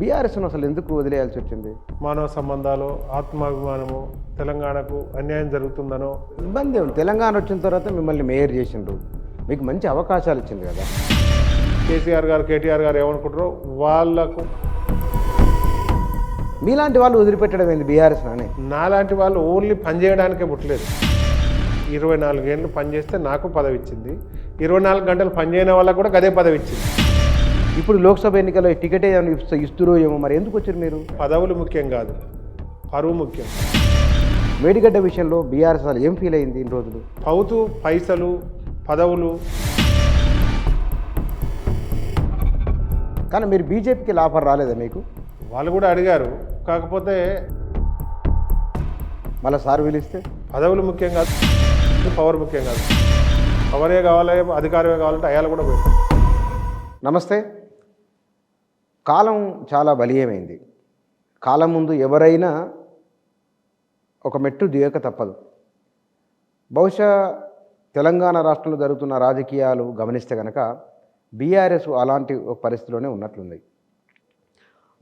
బీఆర్ఎస్ను అసలు ఎందుకు వదిలేయాల్సి వచ్చింది? మానవ సంబంధాలు, ఆత్మాభిమానము, తెలంగాణకు అన్యాయం జరుగుతుందనో ఇబ్బంది ఉంది. తెలంగాణ వచ్చిన తర్వాత మిమ్మల్ని మేయర్ చేసిండ్రు, మీకు మంచి అవకాశాలు ఇచ్చింది కదా. కేసీఆర్ గారు, కేటీఆర్ గారు ఏమనుకుంటారో వాళ్ళకు మీలాంటి వాళ్ళు వదిలిపెట్టడం ఏంది బీఆర్ఎస్ అని? నాలాంటి వాళ్ళు ఓన్లీ పనిచేయడానికే పుట్టలేదు. 24 ఏళ్ళు పనిచేస్తే నాకు పదవి ఇచ్చింది, 24 గంటలు పనిచేయని వాళ్ళకు కూడా గదే పదవి ఇచ్చింది. ఇప్పుడు లోక్సభ ఎన్నికల్లో టికెట్ ఏమైనా ఇస్తురో ఏమో, మరి ఎందుకు వచ్చారు మీరు? పదవులు ముఖ్యం కాదు, పరువు ముఖ్యం. మేడిగడ్డ విషయంలో బీఆర్ఎస్ అసలు ఏం ఫీల్ అయింది ఇన్ని రోజులు? పౌతు పైసలు, పదవులు. కానీ మీరు బీజేపీకి లాభం రాలేదా మీకు? వాళ్ళు కూడా అడిగారు, కాకపోతే మళ్ళీ సార్ పిలిస్తే పదవులు ముఖ్యం కాదు, పవర్ ముఖ్యం కాదు. పవరే కావాలి, అధికారమే కావాలంటే అయ్యాలు కూడా పోయింది. నమస్తే. కాలం చాలా బలీయమైంది. కాలం ముందు ఎవరైనా ఒక మెట్టు దిగక తప్పదు. బహుశా తెలంగాణ రాష్ట్రంలో జరుగుతున్న రాజకీయాలు గమనిస్తే కనుక బీఆర్ఎస్ అలాంటి ఒక పరిస్థితిలోనే ఉన్నట్లుంది.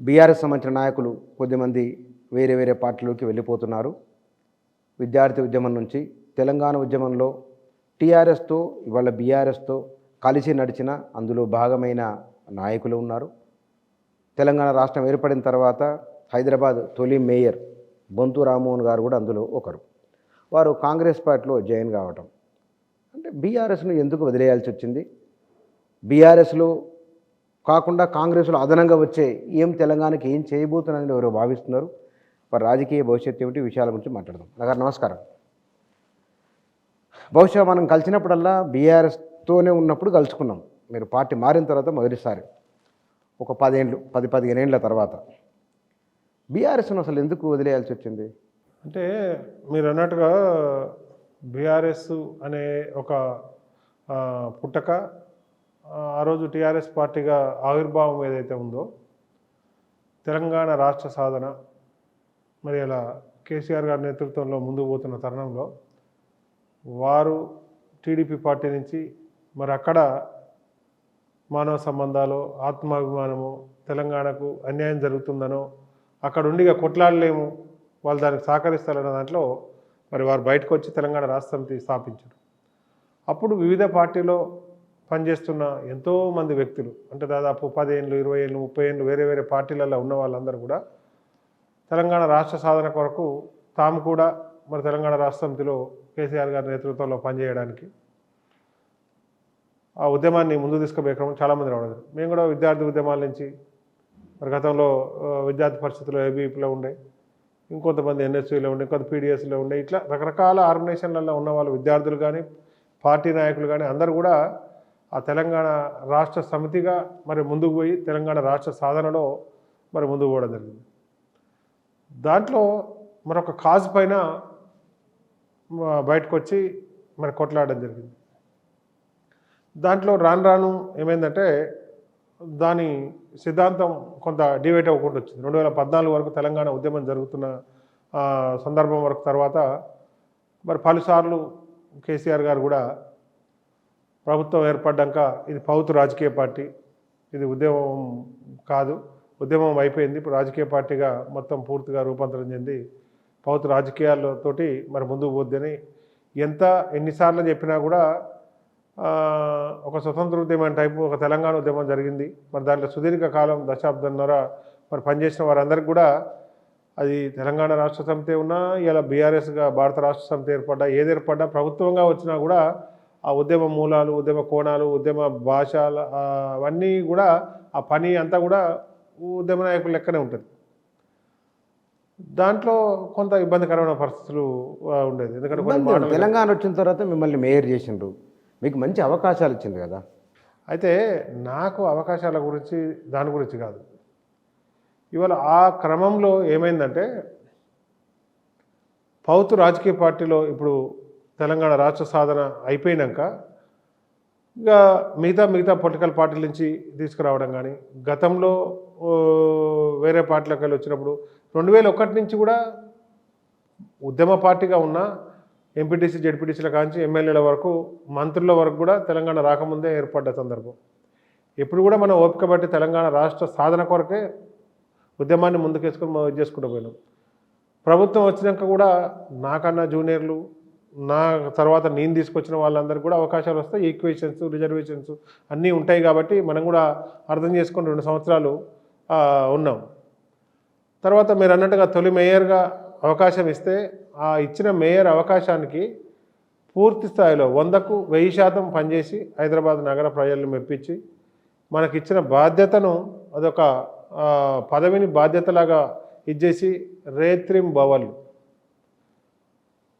బీఆర్ఎస్ సంబంధించిన నాయకులు కొద్దిమంది వేరే వేరే పార్టీలోకి వెళ్ళిపోతున్నారు. విద్యార్థి ఉద్యమం నుంచి తెలంగాణ ఉద్యమంలో టీఆర్ఎస్తో ఇవాళ బీఆర్ఎస్తో కలిసి నడిచిన అందులో భాగమైన నాయకులు ఉన్నారు. తెలంగాణ రాష్ట్రం ఏర్పడిన తర్వాత హైదరాబాద్ తొలి మేయర్ బొంతు రామ్మోహన్ గారు కూడా అందులో ఒకరు. వారు కాంగ్రెస్ పార్టీలో జాయిన్ కావటం అంటే బీఆర్ఎస్ను ఎందుకు వదిలేయాల్సి వచ్చింది? బీఆర్ఎస్లో కాకుండా కాంగ్రెస్లో అదనంగా వచ్చే తెలంగాణకి ఏం చేయబోతున్నారని ఎవరో భావిస్తున్నారు. వారి రాజకీయ భవిష్యత్తు ఏమిటి విషయాల గురించి మాట్లాడదాం. నగర్ నమస్కారం. బహుశా మనం కలిసినప్పుడల్లా బీఆర్ఎస్తోనే ఉన్నప్పుడు కలుసుకున్నాం. మీరు పార్టీ మారిన తర్వాత మొదటిసారి ఒక 10-15 ఏళ్ళ తర్వాత బీఆర్ఎస్ను అసలు ఎందుకు వదిలేయాల్సి వచ్చింది? అంటే మీరు అన్నట్టుగా బీఆర్ఎస్ అనే ఒక పుట్టక ఆ రోజు టీఆర్ఎస్ పార్టీగా ఆవిర్భావం ఏదైతే ఉందో, తెలంగాణ రాష్ట్ర సాధన మరి అలా కేసీఆర్ గారి నేతృత్వంలో ముందుకు పోతున్న తరుణంలో వారు టీడీపీ పార్టీ నుంచి మరి అక్కడ మానవ సంబంధాలు, ఆత్మాభిమానము, తెలంగాణకు అన్యాయం జరుగుతుందనో అక్కడ ఉండిగా కొట్లాడలేము, వాళ్ళు దానికి సహకరిస్తారన్న దాంట్లో మరి వారు బయటకు వచ్చి తెలంగాణ రాష్ట్ర సమితి స్థాపించారు. అప్పుడు వివిధ పార్టీలో పనిచేస్తున్న ఎంతోమంది వ్యక్తులు, అంటే దాదాపు 10 ఏళ్ళు, 20 ఏళ్ళు, 30 ఏళ్ళు వేరే వేరే పార్టీలలో ఉన్న వాళ్ళందరూ కూడా తెలంగాణ రాష్ట్ర సాధన కొరకు తాము కూడా మరి తెలంగాణ రాష్ట్ర సమితిలో కేసీఆర్ గారి నేతృత్వంలో పనిచేయడానికి ఆ ఉద్యమాన్ని ముందు తీసుకుపోయే క్రమం చాలామంది రావడం. మేము కూడా విద్యార్థి ఉద్యమాల నుంచి మరి గతంలో విద్యార్థి పరిస్థితుల్లో ఏబీపీలో ఉండే, ఇంకొంతమంది ఎన్ఎస్యూలో ఉండే, ఇంకొంత పీడిఎస్లో ఉండే, ఇట్లా రకరకాల ఆర్గనైజేషన్లలో ఉన్న వాళ్ళు విద్యార్థులు కానీ పార్టీ నాయకులు కానీ అందరూ కూడా ఆ తెలంగాణ రాష్ట్ర సమితిగా మరి ముందుకు పోయి తెలంగాణ రాష్ట్ర సాధనలో మరి ముందుకు పోవడం జరిగింది. దాంట్లో మరొక కాజ్ పైన బయటకు వచ్చి మరి కొట్లాడడం జరిగింది. దాంట్లో రాను ఏమైందంటే దాని సిద్ధాంతం కొంత డివైట్ అవ్వకుండా వచ్చింది. 2014 వరకు తెలంగాణ ఉద్యమం జరుగుతున్న సందర్భం వరకు తర్వాత మరి పలుసార్లు కేసీఆర్ గారు కూడా ప్రభుత్వం ఏర్పడ్డాక ఇది పౌతు రాజకీయ పార్టీ, ఇది ఉద్యమం కాదు, ఉద్యమం అయిపోయింది, ఇప్పుడు రాజకీయ పార్టీగా మొత్తం పూర్తిగా రూపాంతరం చెంది పౌతు రాజకీయాలతోటి మరి ముందుకు పోద్దని ఎన్నిసార్లు చెప్పినా కూడా ఒక స్వతంత్ర ఉద్యమం టైపు ఒక తెలంగాణ ఉద్యమం జరిగింది. మరి దాంట్లో సుదీర్ఘ కాలం దశాబ్దంన్నర మరి పనిచేసిన వారందరికీ కూడా అది తెలంగాణ రాష్ట్ర సమితి ఉన్నా ఇలా బీఆర్ఎస్గా భారత రాష్ట్ర సమితి ఏర్పడ్డా, ఏది ఏర్పడ్డా ప్రభుత్వంగా వచ్చినా కూడా ఆ ఉద్యమ మూలాలు, ఉద్యమ కోణాలు, ఉద్యమ భాషలు అవన్నీ కూడా ఆ పని అంతా కూడా ఉద్యమ నాయకుల లెక్కనే ఉంటుంది. దాంట్లో కొంత ఇబ్బందికరమైన పరిస్థితులు ఉండేది. ఎందుకంటే తెలంగాణ వచ్చిన తర్వాత మిమ్మల్ని మేయర్ చేసిండ్రు, మీకు మంచి అవకాశాలు ఇచ్చింది కదా. అయితే నాకు అవకాశాల గురించి దాని గురించి కాదు, ఇవాళ ఆ క్రమంలో ఏమైందంటే పౌతు రాజకీయ పార్టీలో ఇప్పుడు తెలంగాణ రాష్ట్ర సాధన అయిపోయినాక ఇంకా మిగతా పొలిటికల్ పార్టీల నుంచి తీసుకురావడం కానీ, గతంలో వేరే పార్టీలకు వెళ్ళి వచ్చినప్పుడు 2001 నుంచి కూడా ఉద్యమ పార్టీగా ఉన్న ఎంపీటీసీ, జెడ్పీటీసీల కాంచి ఎమ్మెల్యేల వరకు, మంత్రుల వరకు కూడా తెలంగాణ రాకముందే ఏర్పడ్డ సందర్భం. ఎప్పుడు కూడా మనం ఓపిక బట్టి తెలంగాణ రాష్ట్ర సాధన కొరకే ఉద్యమాన్ని ముందుకేసుకొని మనం ఇది చేసుకుంటూ పోయినాం. ప్రభుత్వం వచ్చినాక కూడా నాకన్నా జూనియర్లు, నా తర్వాత నేను తీసుకొచ్చిన వాళ్ళందరికీ కూడా అవకాశాలు వస్తాయి. ఈక్వేషన్స్, రిజర్వేషన్స్ అన్నీ ఉంటాయి కాబట్టి మనం కూడా అర్థం చేసుకొని 2 సంవత్సరాలు ఉన్నాం. తర్వాత మీరు అన్నట్టుగా తొలి మేయర్గా అవకాశం ఇస్తే ఆ ఇచ్చిన మేయర్ అవకాశానికి పూర్తి స్థాయిలో 100కు 1000% పనిచేసి హైదరాబాద్ నగర ప్రజలను మెప్పించి మనకిచ్చిన బాధ్యతను అదొక పదవిని బాధ్యతలాగా ఇచ్చేసి రేత్రింబవళ్ళు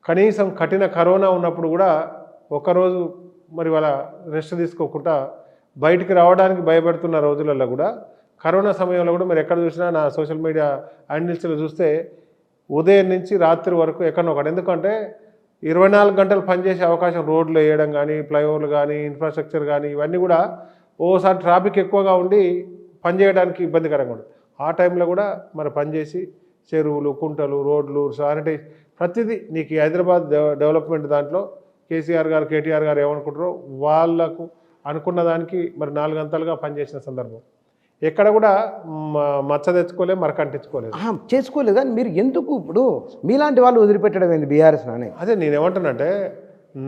కనీసం కఠిన కరోనా ఉన్నప్పుడు కూడా ఒకరోజు మరి వాళ్ళ రెస్ట్ తీసుకోకుండా బయటికి రావడానికి భయపడుతున్న రోజులలో కూడా కరోనా సమయంలో కూడా మీరు ఎక్కడ చూసినా నా సోషల్ మీడియా హ్యాండిల్స్లో చూస్తే ఉదయం నుంచి రాత్రి వరకు ఎక్కడో ఒకటి. ఎందుకంటే 24 గంటలు పనిచేసే అవకాశం రోడ్లు వేయడం కానీ, ఫ్లైఓవర్లు కానీ, ఇన్ఫ్రాస్ట్రక్చర్ కానీ ఇవన్నీ కూడా ఓసారి ట్రాఫిక్ ఎక్కువగా ఉండి పనిచేయడానికి ఇబ్బందికరంగా ఉంటుంది. ఆ టైంలో కూడా మరి పనిచేసి చెరువులు, కుంటలు, రోడ్లు, శానిటైజ్ ప్రతిదీ నీకు ఈ హైదరాబాద్ డెవలప్మెంట్ దాంట్లో కేసీఆర్ గారు, కేటీఆర్ గారు ఏమనుకుంటారో వాళ్ళకు అనుకున్న దానికి మరి 4 గంటలుగా పనిచేసిన సందర్భం. ఎక్కడ కూడా మచ్చ తెచ్చుకోలేదు, మరకంటించుకోలేదు, చేసుకోలేదు. కానీ మీరు ఎందుకు ఇప్పుడు మీలాంటి వాళ్ళు వదిలిపెట్టడం ఏంది బీఆర్ఎస్ నానే? అదే నేనేమంటానంటే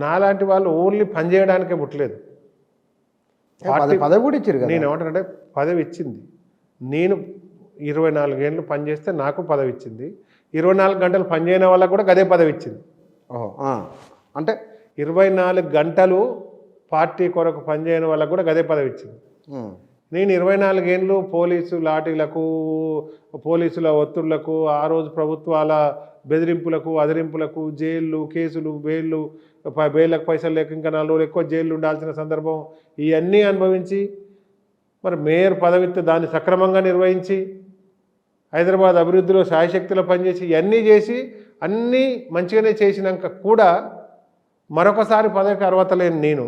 నాలాంటి వాళ్ళు ఓన్లీ పని చేయడానికే పుట్టలేదు. పదవి కూడా ఇచ్చారు కదా. నేనేమంటానంటే పదవి ఇచ్చింది. నేను 24 ఏళ్ళు పనిచేస్తే నాకు పదవి ఇచ్చింది. 24 గంటలు పనిచేయని వాళ్ళకు కూడా అదే పదవి ఇచ్చింది. అంటే 24 గంటలు పార్టీ కొరకు పనిచేయని వాళ్ళకు కూడా అదే పదవి ఇచ్చింది. నేను 24 ఏళ్ళు పోలీసు లాఠీలకు, పోలీసుల ఒత్తిళ్లకు, ఆ రోజు ప్రభుత్వాల బెదిరింపులకు, అదిరింపులకు, జైళ్ళు, కేసులు, బెయిల్లకు పైసలు లేక ఇంకా 4 రోజులు ఎక్కువ జైళ్ళు ఉండాల్సిన సందర్భం ఇవన్నీ అనుభవించి మరి మేయర్ పదవితో దాన్ని సక్రమంగా నిర్వహించి హైదరాబాద్ అభివృద్ధిలో శాయశక్తిలో పనిచేసి ఇవన్నీ చేసి అన్నీ మంచిగానే చేసినాక కూడా మరొకసారి పదవికి అర్హత లేని నేను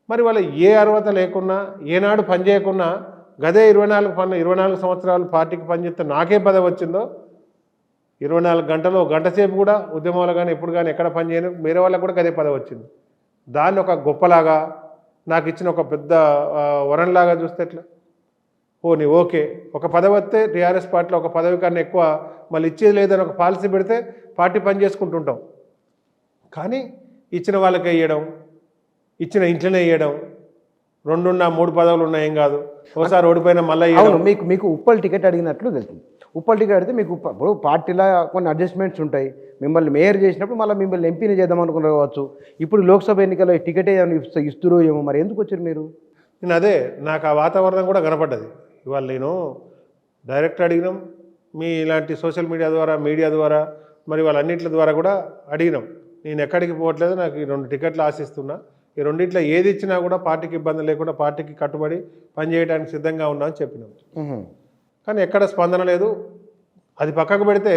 మరి వాళ్ళ ఏ అర్హత లేకున్నా, ఏనాడు పనిచేయకున్నా గదే 24 సంవత్సరాలు పార్టీకి పనిచేస్తే నాకే పదవి వచ్చిందో 24 గంటలు గంట సేపు కూడా ఉద్యమాలు కానీ ఎప్పుడు కానీ ఎక్కడ పనిచేయను వేరే వాళ్ళకు కూడా గదే పదవి వచ్చింది. దాన్ని ఒక గొప్పలాగా నాకు ఇచ్చిన ఒక పెద్ద వరంలాగా చూస్తే ఎట్లా? పోనీ ఓకే, ఒక పదవి వస్తే టీఆర్ఎస్ పార్టీలో ఒక పదవి కన్నా ఎక్కువ మళ్ళీ ఇచ్చేది లేదని ఒక పాలసీ పెడితే పార్టీ పని చేసుకుంటుంటాం. కానీ ఇచ్చిన వాళ్ళకి వేయడం, ఇచ్చిన ఇంట్లోనే వేయడం, 2-3 పదవులు ఉన్నాయేం కాదు, ఒకసారి ఓడిపోయినా మళ్ళీ మీకు ఉప్పల్ టికెట్ అడిగినట్లు తెలుస్తుంది. ఉప్పల్ టికెట్ అడిగితే మీకు ఇప్పుడు పార్టీలో కొన్ని అడ్జస్ట్మెంట్స్ ఉంటాయి. మిమ్మల్ని మేయర్ చేసినప్పుడు మళ్ళీ మిమ్మల్ని ఎంపీని చేద్దాం అనుకున్నారు కావచ్చు. ఇప్పుడు లోక్సభ ఎన్నికల్లో టికెట్ ఏమైనా ఇస్తురో ఏమో, మరి ఎందుకు వచ్చారు మీరు? నేను అదే నాకు ఆ వాతావరణం కూడా కనపడ్డది. ఇవాళ నేను డైరెక్ట్ అడిగినాం, మీ ఇలాంటి సోషల్ మీడియా ద్వారా మరి వాళ్ళన్నింటి ద్వారా కూడా అడిగినాం. నేను ఎక్కడికి పోవట్లేదు, నాకు ఈ 2 టికెట్లు ఆశిస్తున్నా, ఈ రెండింటిలో ఏది ఇచ్చినా కూడా పార్టీకి ఇబ్బంది లేకుండా పార్టీకి కట్టుబడి పనిచేయడానికి సిద్ధంగా ఉన్నా అని చెప్పినాం. కానీ ఎక్కడ స్పందన లేదు. అది పక్కకు పెడితే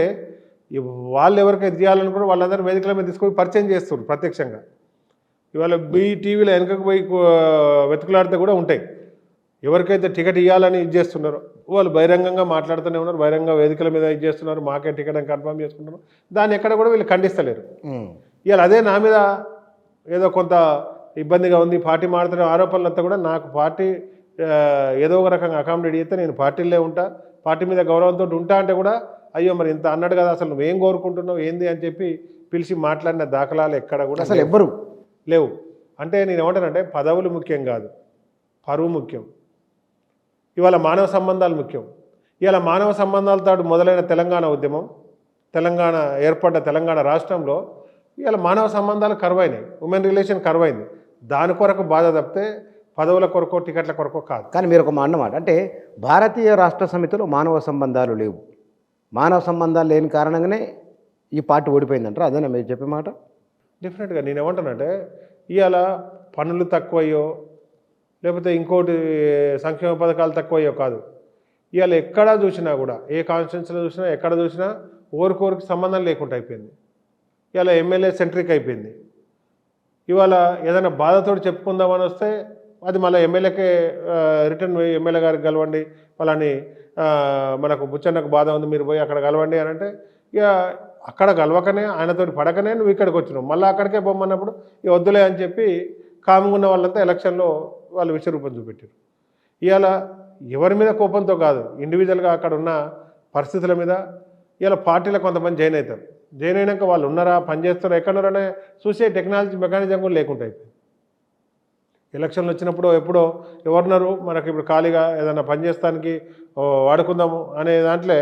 వాళ్ళు ఎవరికైతే చేయాలనుకుంటే వాళ్ళందరూ వేదికల మీద తీసుకొని పరిచయం చేస్తున్నారు ప్రత్యక్షంగా. ఇవాళ టీవీలో వెనకకు పోయి వెతుకులాడితే కూడా ఉంటాయి. ఎవరికైతే టికెట్ ఇవ్వాలని ఇది చేస్తున్నారో వాళ్ళు బహిరంగంగా మాట్లాడుతూనే ఉన్నారు, బహిరంగ వేదికల మీద ఇది చేస్తున్నారు, మాకే టికెట్ అని కన్ఫర్మ్ చేసుకుంటున్నారు. దాన్ని ఎక్కడ కూడా వీళ్ళు ఖండిస్తలేరు. ఇవాళ అదే నా మీద ఏదో కొంత ఇబ్బందిగా ఉంది, పార్టీ మారుతున్న ఆరోపణలంతా కూడా నాకు పార్టీ ఏదో ఒక రకంగా అకామిడేట్ చేస్తే నేను పార్టీలో ఉంటా, పార్టీ మీద గౌరవంతో ఉంటా అంటే కూడా అయ్యో మరి ఇంత అన్నాడు కదా, అసలు నువ్వేం కోరుకుంటున్నావు ఏంది అని చెప్పి పిలిచి మాట్లాడిన దాఖలాలు ఎక్కడ కూడా అసలు ఎవ్వరు లేవు. అంటే నేను ఏమంటానంటే పదవులు ముఖ్యం కాదు, పరువు ముఖ్యం. ఇవాళ మానవ సంబంధాలు ముఖ్యం. ఇవాళ మానవ సంబంధాలతో మొదలైన తెలంగాణ ఉద్యమం, తెలంగాణ ఏర్పడ్డ తెలంగాణ రాష్ట్రంలో ఇవాళ మానవ సంబంధాలు కరువైనాయి, ఉమెన్ రిలేషన్ కరువైంది. దాని కొరకు బాధ తప్పితే పదవుల కొరకో టికెట్ల కొరకో కాదు. కానీ మీరు ఒక అన్నమాట అంటే భారతీయ రాష్ట్ర సమితిలో మానవ సంబంధాలు లేవు, మానవ సంబంధాలు లేని కారణంగానే ఈ పార్టీ ఓడిపోయిందంటారు, అదేనా మీరు చెప్పే మాట? డెఫినెట్గా నేను ఏమంటానంటే ఇవాళ పనులు తక్కువయ్యో లేకపోతే ఇంకోటి సంక్షేమ పథకాలు తక్కువయ్యో కాదు. ఇవాళ ఎక్కడ చూసినా కూడా ఏ కాన్స్టిట్యున్సీలో చూసినా ఎక్కడ చూసినా ఓరికోరికి సంబంధం లేకుండా అయిపోయింది. ఇవాళ ఎమ్మెల్యే సెంట్రిక్ అయిపోయింది. ఇవాళ ఏదైనా బాధతోటి చెప్పుకుందామని వస్తే అది మళ్ళీ ఎమ్మెల్యేకే రిటర్న్ ఎమ్మెల్యే గారికి కలవండి, వాళ్ళని మనకు బుచ్చన్నకు బాధ ఉంది మీరు పోయి అక్కడ కలవండి అని అంటే ఇక అక్కడ కలవకనే ఆయనతోటి పడకనే నువ్వు ఇక్కడికి వచ్చినావు, మళ్ళీ అక్కడికే బొమ్మన్నప్పుడు ఇక వద్దులే అని చెప్పి కాముకున్న వాళ్ళంతా ఎలక్షన్లో వాళ్ళు విశ్వరూపం చూపెట్టారు. ఇవాళ ఎవరి మీద కోపంతో కాదు, ఇండివిజువల్గా అక్కడ ఉన్న పరిస్థితుల మీద. ఇలా పార్టీలో కొంతమంది జాయిన్ అవుతారు, జాయిన్ అయినాక వాళ్ళు ఉన్నారా, పనిచేస్తారా, ఎక్కడున్నారనే చూసే టెక్నాలజీ మెకానిజం కూడా లేకుండా అయిపోయింది. ఎలక్షన్లు వచ్చినప్పుడు ఎప్పుడో ఎవరున్నారు మనకి ఇప్పుడు ఖాళీగా ఏదైనా పనిచేస్తానికి వాడుకుందాము అనే దాంట్లో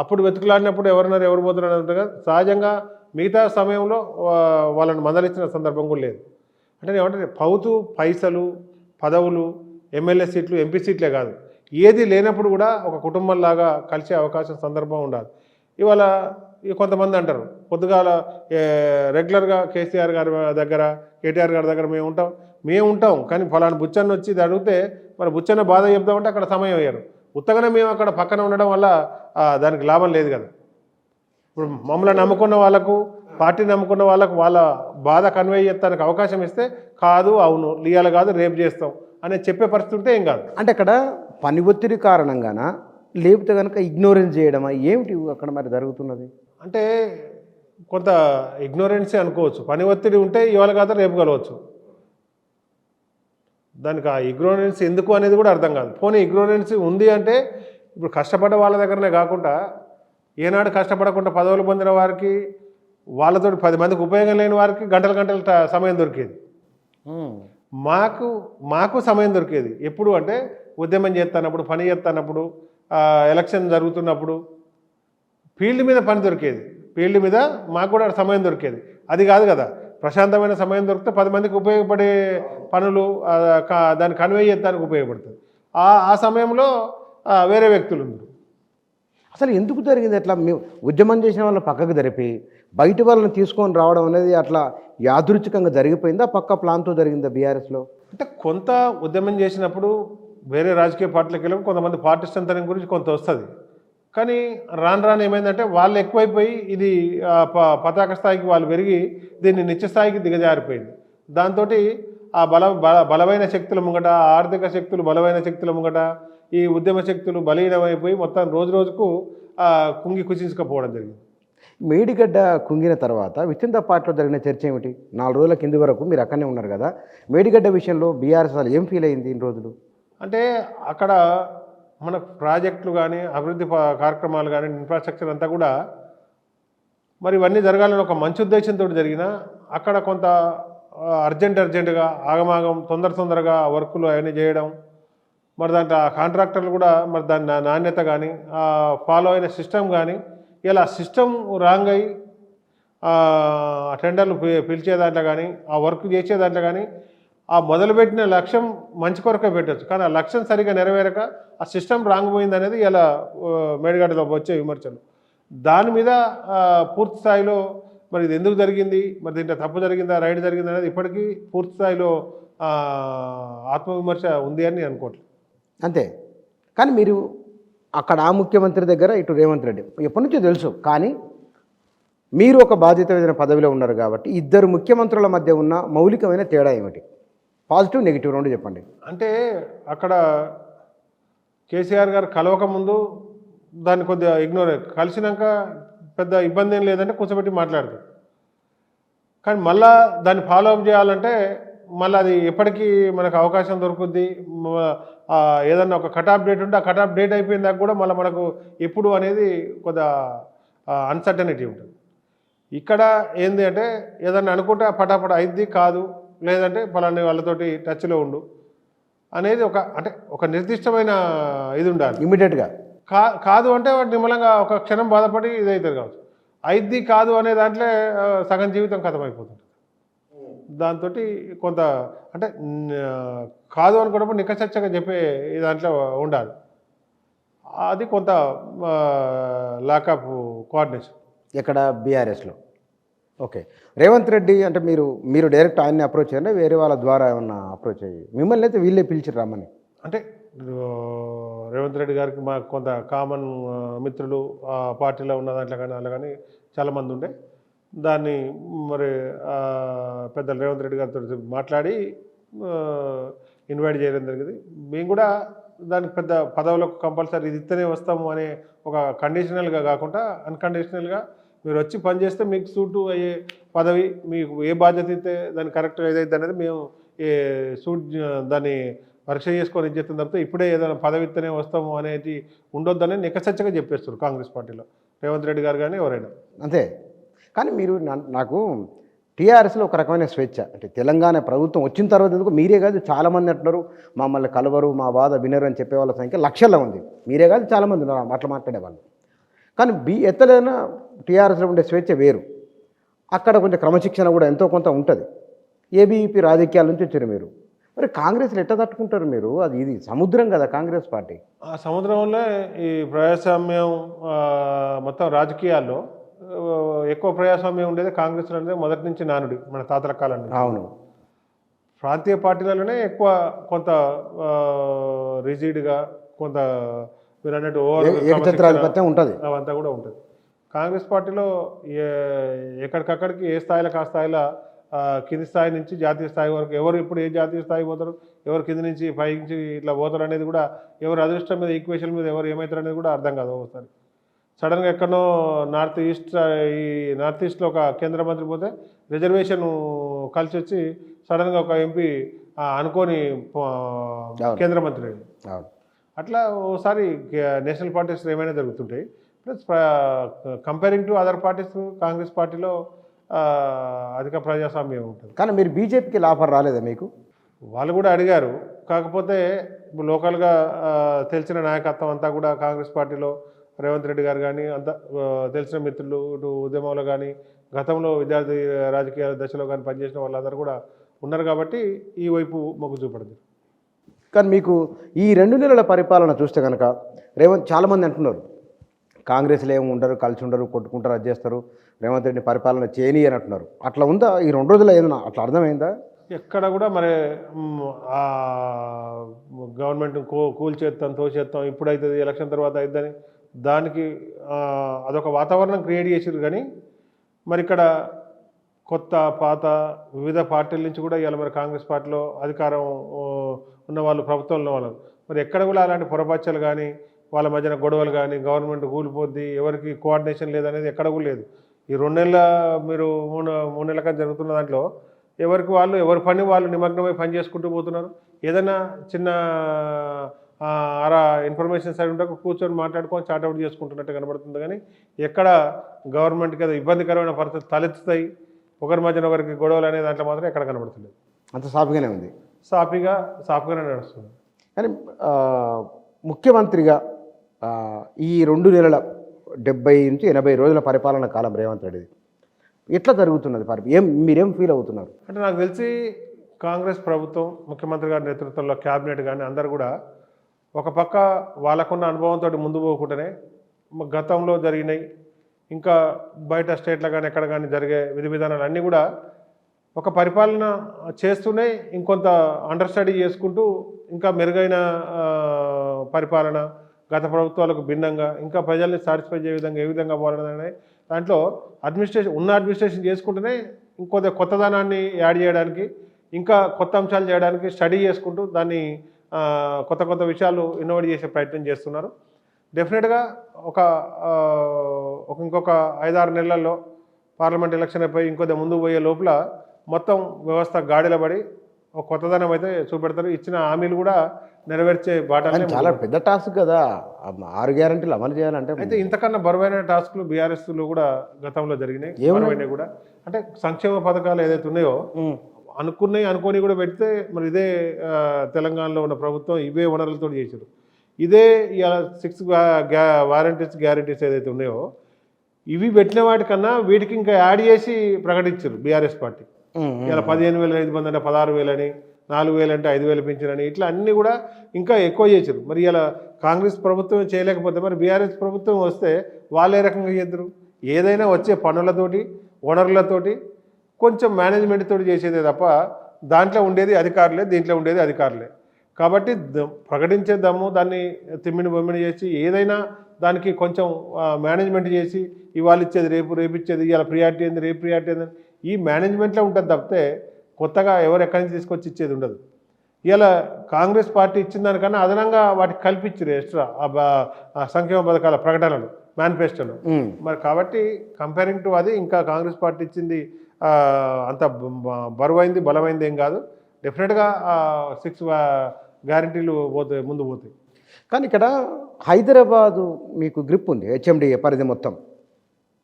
అప్పుడు వెతుకులాడినప్పుడు ఎవరున్నారు ఎవరు పోతున్నారు అంటే సహజంగా మిగతా సమయంలో వాళ్ళని మందలించిన సందర్భం కూడా లేదు. అంటే ఏమంటే పౌతు పైసలు పదవులు ఎమ్మెల్యే సీట్లు ఎంపీ సీట్లే కాదు, ఏది లేనప్పుడు కూడా ఒక కుటుంబంలాగా కలిసే అవకాశం సందర్భం ఉండాలి. ఇవాళ కొంతమంది అంటారు పొద్దుగాల రెగ్యులర్గా కేసీఆర్ గారి దగ్గర కేటీఆర్ గారి దగ్గర మేము ఉంటాం కానీ ఫలానా బుచ్చన్న వచ్చి ఇది అడిగితే మరి బుచ్చన్న బాధ చెప్దామంటే అక్కడ సమయం అయ్యారు. ఉత్తగానే మేము అక్కడ పక్కన ఉండడం వల్ల దానికి లాభం లేదు కదా. ఇప్పుడు మమ్మల్ని నమ్ముకున్న వాళ్ళకు పార్టీ నమ్ముకున్న వాళ్ళకు వాళ్ళ బాధ కన్వే చేస్తానికి అవకాశం ఇస్తే కాదు అవును లియాల కాదు రేపు చేస్తాం అనే చెప్పే పరిస్థితి ఉంటే ఏం కాదు. అంటే అక్కడ పని ఒత్తిడి కారణంగానా లేకపోతే కనుక ఇగ్నోరెన్స్ చేయడమా ఏమిటి అక్కడ మరి జరుగుతున్నది? అంటే కొంత ఇగ్నోరెన్సే అనుకోవచ్చు. పని ఒత్తిడి ఉంటే ఇవాళ కాదు రేపు కలవచ్చు. దానికి ఆ ఇగ్నోరెన్స్ ఎందుకు అనేది కూడా అర్థం కాదు. పోనీ ఇగ్నోరెన్స్ ఉంది అంటే ఇప్పుడు కష్టపడ్డ వాళ్ళ దగ్గరనే కాకుండా ఏనాడు కష్టపడకుండా పదవులు పొందిన వారికి వాళ్ళతో 10 మందికి ఉపయోగం లేని వారికి గంటల గంటల సమయం దొరికేది. మాకు సమయం దొరికేది ఎప్పుడు అంటే ఉద్యమం చేస్తున్నప్పుడు, పని చేస్తున్నప్పుడు, ఎలక్షన్ జరుగుతున్నప్పుడు ఫీల్డ్ మీద పని దొరికేది. ఫీల్డ్ మీద మాకు కూడా సమయం దొరికేది. అది కాదు కదా, ప్రశాంతమైన సమయం దొరికితే 10 మందికి ఉపయోగపడే పనులు దాన్ని కన్వే చేయడానికి ఉపయోగపడుతుంది. ఆ సమయంలో వేరే వ్యక్తులు ఉన్నారు. అసలు ఎందుకు జరిగింది అట్లా? మేము ఉద్యమం చేసిన వాళ్ళని పక్కకు జరిపి బయట వాళ్ళని తీసుకొని రావడం అనేది అట్లా యాదృచ్ఛికంగా జరిగిపోయిందా, పక్క ప్లాన్తో జరిగిందా బీఆర్ఎస్లో? అంటే కొంత ఉద్యమం చేసినప్పుడు వేరే రాజకీయ పార్టీలకు వెళ్ళి కొంతమంది పార్టీ స్ట్రెంథనింగ్ గురించి కొంత వస్తుంది. కానీ రాను ఏమైందంటే వాళ్ళు ఎక్కువైపోయి ఇది పతాక స్థాయికి వాళ్ళు పెరిగి దీన్ని నిత్య స్థాయికి దిగజారిపోయింది. దాంతో ఆ బలమైన శక్తుల ముంగట, ఆర్థిక శక్తులు బలమైన శక్తుల ముంగట ఈ ఉద్యమ శక్తులు బలీనమైపోయి మొత్తం రోజు రోజుకు కుంగి కుచించుకపోవడం జరిగింది. మేడిగడ్డ కుంగిన తర్వాత విత్ ఇన్ ద పార్టీలో జరిగిన చర్చ ఏమిటి? 4 రోజుల కింది వరకు మీరు అక్కడనే ఉన్నారు కదా, మేడిగడ్డ విషయంలో బీఆర్ఎస్ అసలు ఏం ఫీల్ అయింది ఇన్ని రోజులు? అంటే అక్కడ మన ప్రాజెక్టులు కానీ అభివృద్ధి కార్యక్రమాలు కానీ ఇన్ఫ్రాస్ట్రక్చర్ అంతా కూడా మరి ఇవన్నీ జరగాలని ఒక మంచి ఉద్దేశంతో జరిగినా అక్కడ కొంత అర్జెంటుగా ఆగమాగం తొందరగా వర్కులు అవన్నీ చేయడం, మరి దాంట్లో కాంట్రాక్టర్లు కూడా మరి దాని నాణ్యత కానీ ఫాలో అయిన సిస్టమ్ కానీ ఇలా సిస్టమ్ రాంగ్ అయ్యి టెండర్లు పిలిచే దాంట్లో కానీ ఆ వర్క్ చేసే దాంట్లో కానీ ఆ మొదలుపెట్టిన లక్ష్యం మంచి కొరకే పెట్టచ్చు, కానీ ఆ లక్ష్యం సరిగా నెరవేరక ఆ సిస్టమ్ రాంగ్ పోయింది అనేది ఇలా మేడిగడ్డలో వచ్చే విమర్శలు. దాని మీద పూర్తి స్థాయిలో మరి ఇది ఎందుకు జరిగింది, మరి దీంట్లో తప్పు జరిగిందా రైట్ జరిగిందా అనేది ఇప్పటికీ పూర్తి స్థాయిలో ఆత్మవిమర్శ ఉంది అని నేను అనుకోవట్లేదు. అంతే. కానీ మీరు అక్కడ ఆ ముఖ్యమంత్రి దగ్గర ఇటు రేవంత్ రెడ్డి ఎప్పటి నుంచో తెలుసు, కానీ మీరు ఒక బాధ్యతమైన పదవిలో ఉన్నారు కాబట్టి ఇద్దరు ముఖ్యమంత్రుల మధ్య ఉన్న మౌలికమైన తేడా ఏమిటి? పాజిటివ్ నెగిటివ్ రెండు చెప్పండి. అంటే అక్కడ కేసీఆర్ గారు కలవక ముందు దాన్ని కొద్దిగా ఇగ్నోర్ కలిసినాక పెద్ద ఇబ్బంది ఏం లేదంటే కూర్చోబెట్టి మాట్లాడతారు. కానీ మళ్ళా దాన్ని ఫాలో అప్ చేయాలంటే మళ్ళీ అది ఎప్పటికీ మనకు అవకాశం దొరుకుద్ది. ఏదన్నా ఒక కట్ ఆఫ్ డేట్ ఉంటే ఆ కట్ ఆఫ్ డేట్ అయిపోయిన దాకా కూడా మళ్ళీ మనకు ఎప్పుడు అనేది కొద్దిగా అన్సర్టనిటీ ఉంటుంది. ఇక్కడ ఏంది అంటే ఏదన్నా అనుకుంటే పటాపట అయింది కాదు, లేదంటే పలాని వాళ్ళతోటి టచ్లో ఉండు అనేది ఒక నిర్దిష్టమైన ఇది ఉండాలి. ఇమీడియట్గా కాదు అంటే వాటి నిమ్మలంగా ఒక క్షణం బాధపడి ఇదవుతుంది కావచ్చు. అయింది కాదు అనే దాంట్లో సగం జీవితం కథమైపోతుంది. దాంతో కొంత అంటే కాదు అనుకున్నప్పుడు నిక్కచచ్చగా చెప్పే దాంట్లో ఉండాలి. అది కొంత ల్యాక్ ఆఫ్ కోఆర్డినేషన్ ఇక్కడ బీఆర్ఎస్లో. ఓకే, రేవంత్ రెడ్డి అంటే మీరు డైరెక్ట్ ఆయన్ని అప్రోచ్ అయ్యారా, వేరే వాళ్ళ ద్వారా ఏమన్నా అప్రోచ్ అయ్యి మిమ్మల్ని అయితే వీళ్ళే పిలిచి రమ్మని? అంటే రేవంత్ రెడ్డి గారికి మాకు కొంత కామన్ మిత్రులు పార్టీలో ఉన్న దాంట్లో కానీ అలా కానీ చాలామంది ఉండే, దాన్ని మరి పెద్దలు రేవంత్ రెడ్డి గారితో మాట్లాడి ఇన్వైట్ చేయడం జరిగింది. మేము కూడా దానికి పెద్ద పదవులకు కంపల్సరీ ఇది ఇస్తేనే వస్తాము అనే ఒక కండిషనల్గా కాకుండా అన్కండిషనల్గా మీరు వచ్చి పనిచేస్తే మీకు సూటు అయ్యే పదవి, మీకు ఏ బాధ్యత ఇస్తే దాన్ని కరెక్ట్గా ఏదైతే అనేది మేము దాన్ని పరీక్ష చేసుకొని ఇది చేస్తుంది తప్పితే ఇప్పుడే ఏదైనా పదవిత్తనే వస్తాము అనేది ఉండొద్దని నికసచ్చగా చెప్పేస్తారు కాంగ్రెస్ పార్టీలో రేవంత్ రెడ్డి గారు కానీ ఎవరైనా. అంతే. కానీ మీరు నాకు టీఆర్ఎస్లో ఒక రకమైన స్వేచ్ఛ, అంటే తెలంగాణ ప్రభుత్వం వచ్చిన తర్వాత ఎందుకు మీరే కాదు చాలామంది అంటున్నారు మమ్మల్ని కలవరు, మా బాధ వినరు అని చెప్పే వాళ్ళ సంఖ్య లక్షల్లో ఉంది. మీరే కాదు చాలామంది ఉన్నారు అట్లా మాట్లాడేవాళ్ళు. కానీ ఎత్తలైనా టీఆర్ఎస్లో ఉండే స్వేచ్ఛ వేరు. అక్కడ కొంచెం క్రమశిక్షణ కూడా ఎంతో కొంత ఉంటుంది. ఏబీవీపీ రాజకీయాల నుంచి వచ్చారు మీరు. మరి కాంగ్రెస్లో ఎట్లా తట్టుకుంటారు మీరు? ఇది సముద్రం కదా కాంగ్రెస్ పార్టీ. ఆ సముద్రంలో ఈ ప్రజాస్వామ్యం మొత్తం రాజకీయాల్లో ఎక్కువ ప్రజాస్వామ్యం ఉండేది కాంగ్రెస్లో అనేది మొదటి నుంచి నానుడి మన తాతల కాలం నుంచి. అవును. ప్రాంతీయ పార్టీలలోనే ఎక్కువ కొంత రిజిడ్గా కొంత మీరు అన్నట్టు ఏకఛత్రాధిపత్యం ఉంటుంది, అవంతా కూడా ఉంటుంది. కాంగ్రెస్ పార్టీలో ఎక్కడికక్కడికి ఏ స్థాయిలకు ఆ స్థాయిలో కింది స్థాయి నుంచి జాతీయ స్థాయి వరకు ఎవరు ఇప్పుడు ఏ జాతీయ స్థాయి పోతారు, ఎవరు కింది నుంచి పైకి ఇట్లా పోతారు అనేది కూడా ఎవరు అదృష్టం మీద ఈక్వేషన్ మీద ఎవరు ఏమవుతారు అనేది కూడా అర్థం కాదు. ఒకసారి సడన్గా ఎక్కడో నార్త్ ఈస్ట్లో ఒక కేంద్ర మంత్రి పోతే రిజర్వేషన్ కలిసి వచ్చి సడన్గా ఒక ఎంపీ అనుకోని కేంద్ర మంత్రి. అట్లా ఓసారి నేషనల్ పార్టీస్ ఏమైనా జరుగుతుంటాయి. Plus comparing to other parties Congress పార్టీలో అధిక ప్రజాస్వామ్యం ఉంటుంది. కానీ మీరు బీజేపీకి ఆఫర్ రాలేదా మీకు? వాళ్ళు కూడా అడిగారు. కాకపోతే ఇప్పుడు లోకల్గా తెలిసిన నాయకత్వం అంతా కూడా కాంగ్రెస్ పార్టీలో రేవంత్ రెడ్డి గారు కానీ అంతా తెలిసిన మిత్రులు ఇటు ఉద్యమంలో కానీ గతంలో విద్యార్థి రాజకీయ దశలో కానీ పనిచేసిన వాళ్ళందరూ కూడా ఉన్నారు కాబట్టి ఈ వైపు మొగ్గు చూపడింది. కానీ మీకు ఈ 2 నెలల పరిపాలన చూస్తే కనుక రేవంత్ చాలామంది అంటున్నారు కాంగ్రెస్లో ఏమి ఉండరు, కలిసి ఉండరు, కొట్టుకుంటారు, అది చేస్తారు, రేవంత్ రెడ్డి పరిపాలన చేయని అని అంటున్నారు. అట్లా ఉందా ఈ 2 రోజుల్లో? ఏదన్నా అట్లా అర్థమైందా? ఎక్కడ కూడా మరి గవర్నమెంట్ కూల్చేస్తాం తోచేస్తాం ఇప్పుడైతుంది ఎలక్షన్ తర్వాత అవుతుందని దానికి అదొక వాతావరణం క్రియేట్ చేసారు. కానీ మరి ఇక్కడ కొత్త పాత వివిధ పార్టీల నుంచి కూడా ఇవాళ మరి కాంగ్రెస్ పార్టీలో అధికారం ఉన్న వాళ్ళు ప్రభుత్వంలో వాళ్ళు మరి ఎక్కడ కూడా అలాంటి పొరపచ్చలు కానీ వాళ్ళ మధ్యన గొడవలు కానీ గవర్నమెంట్ కూలిపోద్ది ఎవరికి కోఆర్డినేషన్ లేదనేది ఎక్కడ కూడా లేదు. ఈ 2 నెలల మీరు 3 నెలల కానీ జరుగుతున్న దాంట్లో ఎవరికి వాళ్ళు ఎవరి పని వాళ్ళు నిమగ్నమై పని చేసుకుంటూ పోతున్నారు. ఏదైనా చిన్న ఇన్ఫర్మేషన్ సైడ్ ఉంటే కూర్చొని మాట్లాడుకొని చార్ట్అవుట్ చేసుకుంటున్నట్టు కనబడుతుంది. కానీ ఎక్కడ గవర్నమెంట్కి ఏదో ఇబ్బందికరమైన పరిస్థితి తలెత్తుతాయి ఒకరి మధ్యన ఒకరికి గొడవలు అనే దాంట్లో మాత్రం ఎక్కడ కనబడుతుంది. అంత సాఫీగానే ఉంది, సాఫీగానే నడుస్తుంది. కానీ ముఖ్యమంత్రిగా ఈ 2 నెలల 70 నుంచి 80 రోజుల పరిపాలన కాలం రేవంత్ రెడ్డిది ఎట్లా జరుగుతున్నది? మీరేం ఫీల్ అవుతున్నారు? అంటే నాకు తెలిసి కాంగ్రెస్ ప్రభుత్వం ముఖ్యమంత్రి గారి నేతృత్వంలో క్యాబినెట్ కానీ అందరు కూడా ఒక పక్క వాళ్ళకున్న అనుభవంతో ముందు పోకుండానే గతంలో జరిగినాయి ఇంకా బయట స్టేట్లో కానీ ఎక్కడ కానీ జరిగే విధి విధానాలు అన్నీ కూడా ఒక పరిపాలన చేస్తూనే ఇంకొంత అండర్స్టడీ చేసుకుంటూ ఇంకా మెరుగైన పరిపాలన గత ప్రభుత్వాలకు భిన్నంగా ఇంకా ప్రజల్ని సాటిస్ఫై చేయ విధంగా ఏ విధంగా పోవాలనే దాంట్లో అడ్మినిస్ట్రేషన్ చేసుకుంటూనే ఇంకొంత కొత్తదనాన్ని యాడ్ చేయడానికి ఇంకా కొత్త అంశాలు చేయడానికి స్టడీ చేసుకుంటూ దాన్ని కొత్త విషయాలు ఇన్నోవేట్ చేసే ప్రయత్నం చేస్తున్నారు. డెఫినెట్గా ఇంకొక 5-6 నెలల్లో పార్లమెంట్ ఎలక్షన్ అయిపోయి ఇంకొద్ది ముందుకు పోయే లోపల మొత్తం వ్యవస్థ గాడిలో పడి ఒక కొత్తదనం అయితే చూపెడతారు. ఇచ్చిన హామీలు కూడా నెరవేర్చే బాటలు. చాలా పెద్ద టాస్క్ కదా 6 గ్యారెంటీలు అమలు చేయాలంటే. అయితే ఇంతకన్నా బరువైన టాస్క్లు బీఆర్ఎస్లో కూడా గతంలో జరిగినాయి. బరువైనవి కూడా అంటే సంక్షేమ పథకాలు ఏదైతే ఉన్నాయో అనుకోని కూడా పెడితే మరి ఇదే తెలంగాణలో ఉన్న ప్రభుత్వం ఇవే వనరులతో చేశారు. ఇదే ఇలా 6 గ్యారెంటీస్ ఏదైతే ఉన్నాయో ఇవి పెట్టిన వాటికన్నా వీటికి ఇంకా యాడ్ చేసి ప్రకటించారు బీఆర్ఎస్ పార్టీ. ఇలా 15,500 అంటే 16,000 అని 4,000 అంటే 5,000 పింఛనని ఇట్లా అన్నీ కూడా ఇంకా ఎక్కువ చేశారు. మరి ఇలా కాంగ్రెస్ ప్రభుత్వం చేయలేకపోతే మరి బీఆర్ఎస్ ప్రభుత్వం వస్తే వాళ్ళు ఏ రకంగా చేద్దరు? ఏదైనా వచ్చే పనులతోటి వనరులతోటి కొంచెం మేనేజ్మెంట్ తోటి చేసేదే తప్ప దాంట్లో ఉండేది అధికారులే, దీంట్లో ఉండేది అధికారులే. కాబట్టి ప్రకటించే దమ్ము దాన్ని తిమ్మిని బొమ్మిని చేసి ఏదైనా దానికి కొంచెం మేనేజ్మెంట్ చేసి ఇవాళ ఇచ్చేది రేపు ఇచ్చేది ఇవాళ ప్రియారిటీ ఏంది రేపు ప్రియారిటీ ఏందని ఈ మేనేజ్మెంట్లో ఉంటుంది తప్పితే కొత్తగా ఎవరు ఎక్కడి నుంచి తీసుకొచ్చి ఇచ్చేది ఉండదు. ఇలా కాంగ్రెస్ పార్టీ ఇచ్చిన దానికన్నా అదనంగా వాటికి కల్పించారు ఎక్స్ట్రా సంక్షేమ పథకాల ప్రకటనలు మేనిఫెస్టోలో. మరి కాబట్టి కంపేరింగ్ టు అది ఇంకా కాంగ్రెస్ పార్టీ ఇచ్చింది అంత బరువైంది బలమైంది ఏం కాదు. డెఫినెట్గా 6 గ్యారంటీలు పోతాయి, ముందు పోతాయి. కానీ ఇక్కడ హైదరాబాదు మీకు గ్రిప్ ఉంది, హెచ్ఎండిఏ పరిధి మొత్తం.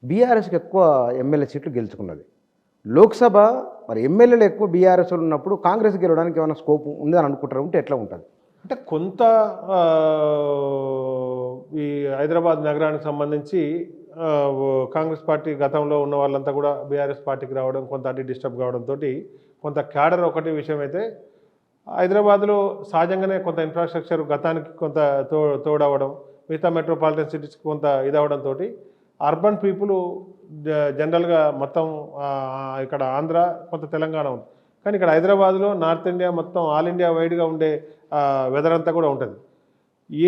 బీఆర్ఎస్కి ఎక్కువ ఎమ్మెల్యే సీట్లు గెలుచుకున్నది. లోక్సభ మరి ఎమ్మెల్యేలు ఎక్కువ బీఆర్ఎస్ ఉన్నప్పుడు కాంగ్రెస్ గెలవడానికి ఏమైనా స్కోప్ ఉందని అనుకుంటారు, ఉంటే ఎట్లా ఉంటుంది? అంటే కొంత ఈ హైదరాబాద్ నగరానికి సంబంధించి కాంగ్రెస్ పార్టీ గతంలో ఉన్న వాళ్ళంతా కూడా బీఆర్ఎస్ పార్టీకి రావడం, కొంత అటు డిస్టర్బ్ కావడంతో కొంత క్యాడర్ ఒకటి విషయం అయితే, హైదరాబాద్లో సహజంగానే కొంత ఇన్ఫ్రాస్ట్రక్చర్ గతానికి కొంత తోడవడం, మిగతా మెట్రోపాలిటన్ సిటీస్కి కొంత ఇదవడంతో అర్బన్ పీపుల్ జనరల్గా మొత్తం ఇక్కడ ఆంధ్ర కొంత తెలంగాణ ఉంది. కానీ ఇక్కడ హైదరాబాద్లో నార్త్ ఇండియా మొత్తం ఆల్ ఇండియా వైడ్గా ఉండే వెదర్ అంతా కూడా ఉంటుంది.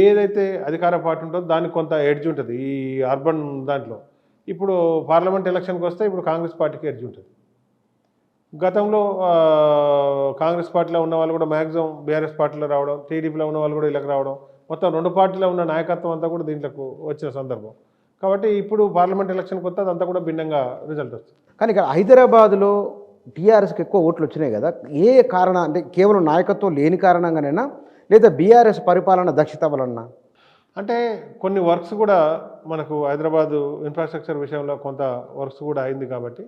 ఏదైతే అధికార పార్టీ ఉంటుందో దానికి కొంత ఎడ్జ్ ఉంటుంది ఈ అర్బన్ దాంట్లో. ఇప్పుడు పార్లమెంట్ ఎలక్షన్కి వస్తే ఇప్పుడు కాంగ్రెస్ పార్టీకి ఎడ్జ్ ఉంటుంది. గతంలో కాంగ్రెస్ పార్టీలో ఉన్న వాళ్ళు కూడా మ్యాక్సిమం బీఆర్ఎస్ పార్టీలో రావడం, టీడీపీలో ఉన్న వాళ్ళు కూడా ఇలాగ రావడం, మొత్తం రెండు పార్టీలో ఉన్న నాయకత్వం అంతా కూడా దీంట్లోకి వచ్చిన సందర్భం. కాబట్టి ఇప్పుడు పార్లమెంట్ ఎలక్షన్కి వస్తే అదంతా కూడా భిన్నంగా రిజల్ట్ వస్తుంది. కానీ ఇక్కడ హైదరాబాద్లో టీఆర్ఎస్కి ఎక్కువ ఓట్లు వచ్చినాయి కదా, ఏ కారణం అంటే కేవలం నాయకత్వం లేని కారణంగానైనా లేదా బీఆర్ఎస్ పరిపాలన దక్షత వలన? అంటే కొన్ని వర్క్స్ కూడా మనకు హైదరాబాదు ఇన్ఫ్రాస్ట్రక్చర్ విషయంలో కొంత వర్క్స్ కూడా అయింది కాబట్టి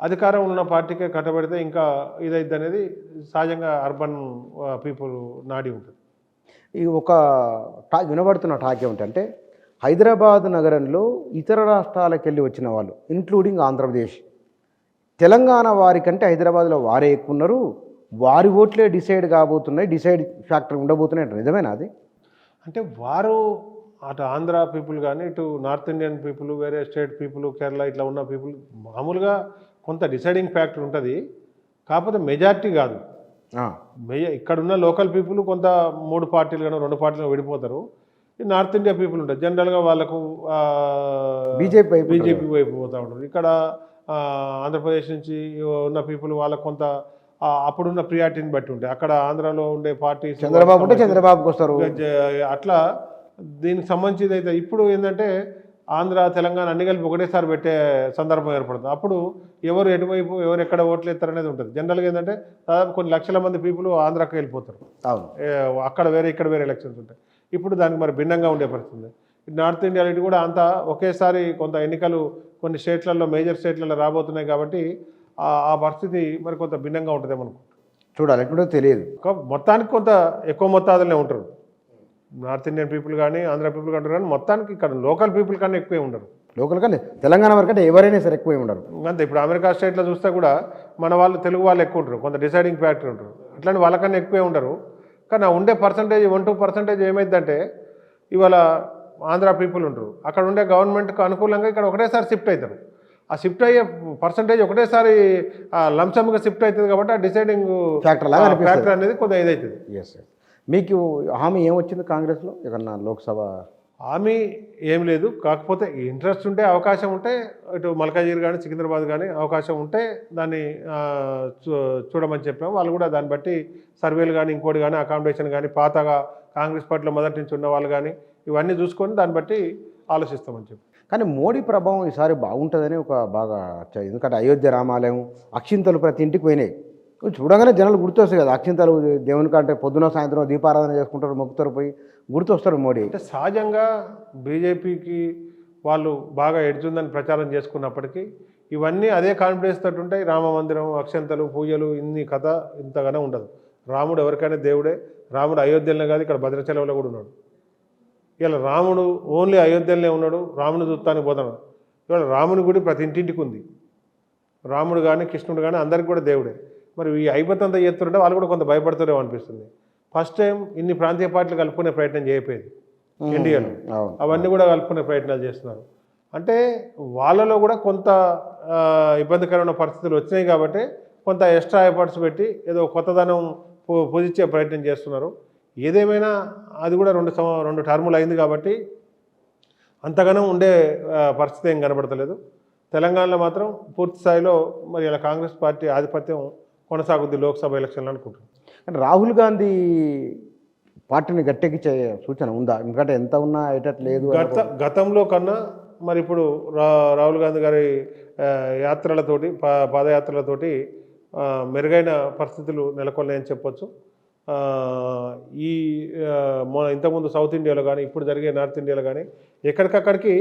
అధికారం ఉన్న పార్టీకే కట్టబెడితే ఇంకా ఇదైద్ది అనేది సహజంగా అర్బన్ పీపుల్ నాడి ఉంటుంది. ఈ ఒక వినబడుతున్న టాక్ ఏమిటంటే, హైదరాబాద్ నగరంలో ఇతర రాష్ట్రాలకు వెళ్ళి వచ్చిన వాళ్ళు ఇంక్లూడింగ్ ఆంధ్రప్రదేశ్, తెలంగాణ వారి కంటే హైదరాబాద్లో వారే ఎక్కువ ఉన్నారు, వారి ఓట్లే డిసైడ్ కాబోతున్నాయి, డిసైడ్ ఫ్యాక్టర్ ఉండబోతున్నాయి అంటే నిజమేనా అది? అంటే వారు అటు ఆంధ్ర పీపుల్ కానీ ఇటు నార్త్ ఇండియన్ పీపుల్, వేరే స్టేట్ పీపుల్, కేరళ ఇట్లా ఉన్న పీపుల్ మామూలుగా కొంత డిసైడింగ్ ఫ్యాక్టర్ ఉంటుంది. కాకపోతే మెజార్టీ కాదు. ఇక్కడున్న లోకల్ పీపుల్ కొంత 3 పార్టీలు కానీ 2 పార్టీలు విడిపోతారు. నార్త్ ఇండియా పీపుల్ ఉంటారు, జనరల్గా వాళ్ళకు బీజేపీ వైపు పోతూ ఉంటారు. ఇక్కడ ఆంధ్రప్రదేశ్ నుంచి ఉన్న పీపుల్ వాళ్ళకు కొంత అప్పుడున్న ప్రియారిటీని బట్టి ఉంటాయి. అక్కడ ఆంధ్రాలో ఉండే పార్టీ చంద్రబాబు ఉంటే చంద్రబాబుకి వస్తారు. అట్లా దీనికి సంబంధించి అయితే ఇప్పుడు ఏంటంటే ఆంధ్ర తెలంగాణ అన్ని కలిపి ఒకటేసారి పెట్టే సందర్భం ఏర్పడుతుంది. అప్పుడు ఎవరు ఎటువైపు ఎవరు ఎక్కడ ఓట్లు ఎత్తారు అనేది ఉంటుంది. జనరల్గా ఏంటంటే దాదాపు కొన్ని లక్షల మంది పీపుల్ ఆంధ్రాకి వెళ్ళిపోతారు. అక్కడ వేరే ఇక్కడ వేరే ఎలక్షన్స్ ఉంటాయి. ఇప్పుడు దానికి మరి భిన్నంగా ఉండే పరిస్థితి. నార్త్ ఇండియాలో ఇటు కూడా అంతా ఒకేసారి కొంత ఎన్నికలు కొన్ని స్టేట్లలో మేజర్ స్టేట్లలో రాబోతున్నాయి కాబట్టి ఆ పరిస్థితి మరి కొంత భిన్నంగా ఉంటుందేమో అనుకుంటా. చూడాలి, ఎప్పుడో తెలియదు. మొత్తానికి కొంత ఎక్కువ మొత్తాదులనే ఉంటారు నార్త్ ఇండియన్ పీపుల్ కానీ ఆంధ్ర పీపుల్ కంటారు, కానీ మొత్తానికి ఇక్కడ లోకల్ పీపుల్ కన్నా ఎక్కువే ఉండరు. లోకల్ కానీ తెలంగాణ వరకు అంటే ఎవరైనా సరే ఎక్కువే ఉండరు. అంతే. ఇప్పుడు అమెరికా స్టేట్లో చూస్తే కూడా మన వాళ్ళు తెలుగు వాళ్ళు ఎక్కువ ఉంటారు, కొంత డిసైడింగ్ ఫ్యాక్టర్ ఉంటారు. అట్లనే వాళ్ళకన్నా ఎక్కువే ఉండరు. కానీ ఆ ఉండే పర్సంటేజ్ 1-2% ఏమైందంటే ఇవాళ ఆంధ్ర పీపుల్ ఉంటారు, అక్కడ ఉండే గవర్నమెంట్కి అనుకూలంగా ఇక్కడ ఒకటేసారి షిఫ్ట్ అవుతారు. ఆ షిఫ్ట్ అయ్యే పర్సంటేజ్ ఒకటేసారి లంసమ్గా షిఫ్ట్ అవుతుంది కాబట్టి ఆ డిసైడింగ్ ఫ్యాక్టర్ అనేది కొంత ఇదవుతుంది. ఎస్. మీకు హామీ ఏమొచ్చింది కాంగ్రెస్లో ఏమన్నా లోక్సభ హామీ ఏం లేదు. కాకపోతే ఇంట్రెస్ట్ ఉంటే అవకాశం ఉంటే ఇటు మల్కాజిగిరి కానీ సికింద్రాబాద్ కానీ అవకాశం ఉంటే దాన్ని చూడమని చెప్పాము. వాళ్ళు కూడా దాన్ని బట్టి సర్వేలు కానీ ఇంకోటి కానీ అకామిడేషన్ కానీ పాతగా కాంగ్రెస్ పార్టీలో మొదటి నుంచి ఉన్న వాళ్ళు కానీ ఇవన్నీ చూసుకొని దాన్ని బట్టి ఆలోచిస్తామని చెప్పి. కానీ మోడీ ప్రభావం ఈసారి బాగుంటుందని ఒక బాగా, ఎందుకంటే అయోధ్య రామాలయం అక్షింతలు ప్రతి ఇంటికి పోయినాయి. చూడగానే జనాలు గుర్తొస్తాయి కదా, అక్షింతలు దేవుని కంటే పొద్దున సాయంత్రం దీపారాధన చేసుకుంటారు, మొక్కుతారు, పోయి గుర్తొస్తారు మోడీ. అంటే సహజంగా బీజేపీకి వాళ్ళు బాగా ఎడ్జుందని ప్రచారం చేసుకున్నప్పటికీ ఇవన్నీ అదే కాన్ఫిడెన్స్ తోటి ఉంటాయి. రామ మందిరం, అక్షంతలు, పూజలు, ఇన్ని కథ ఇంతగానే ఉండదు. రాముడు ఎవరికైనా దేవుడే. రాముడు అయోధ్యలోనే కాదు, ఇక్కడ భద్రాచలంలో కూడా ఉన్నాడు. ఇలా రాముడు ఓన్లీ అయోధ్యలోనే ఉన్నాడు, రాముని చూస్తానికి పోతాడు. ఇవాళ రాముని గుడి ప్రతి ఇంటింటికి ఉంది. రాముడు కానీ కృష్ణుడు కానీ అందరికి కూడా దేవుడే. మరి ఈ ఐబతంతా చేస్తుంటే వాళ్ళు కూడా కొంత భయపడుతూనే అనిపిస్తుంది. ఫస్ట్ టైం ఇన్ని ప్రాంతీయ పార్టీలు కలుపుకునే ప్రయత్నం చేయకపోయేది ఇండియాలో, అవన్నీ కూడా కలుపుకునే ప్రయత్నాలు చేస్తున్నారు. అంటే వాళ్ళలో కూడా కొంత ఇబ్బందికరమైన పరిస్థితులు వచ్చినాయి కాబట్టి కొంత ఎక్స్ట్రా ఎఫర్ట్స్ పెట్టి ఏదో కొత్తదనం పూజించే ప్రయత్నం చేస్తున్నారు. ఏదేమైనా అది కూడా 2 టర్ములు అయింది కాబట్టి అంతగానో ఉండే పరిస్థితి ఏం కనబడతలేదు. తెలంగాణలో మాత్రం పూర్తి స్థాయిలో మరి ఇలా కాంగ్రెస్ పార్టీ ఆధిపత్యం కొనసాగుద్ది లోక్సభ ఎలక్షన్లు అనుకుంటున్నాను. అంటే రాహుల్ గాంధీ పార్టీని గట్టెక్కించే సూచన ఉందా? ఎందుకంటే ఎంత ఉన్నా అయ్యేటట్లేదు. గతంలో కన్నా మరి ఇప్పుడు రాహుల్ గాంధీ గారి యాత్రలతోటి పాదయాత్రలతోటి మెరుగైన పరిస్థితులు నెలకొన్నాయని చెప్పొచ్చు. ఆ, ఈ మన ఇంతకుముందు సౌత్ ఇండియాలో కానీ ఇప్పుడు జరిగే నార్త్ ఇండియాలో కానీ ఎక్కడికక్కడికి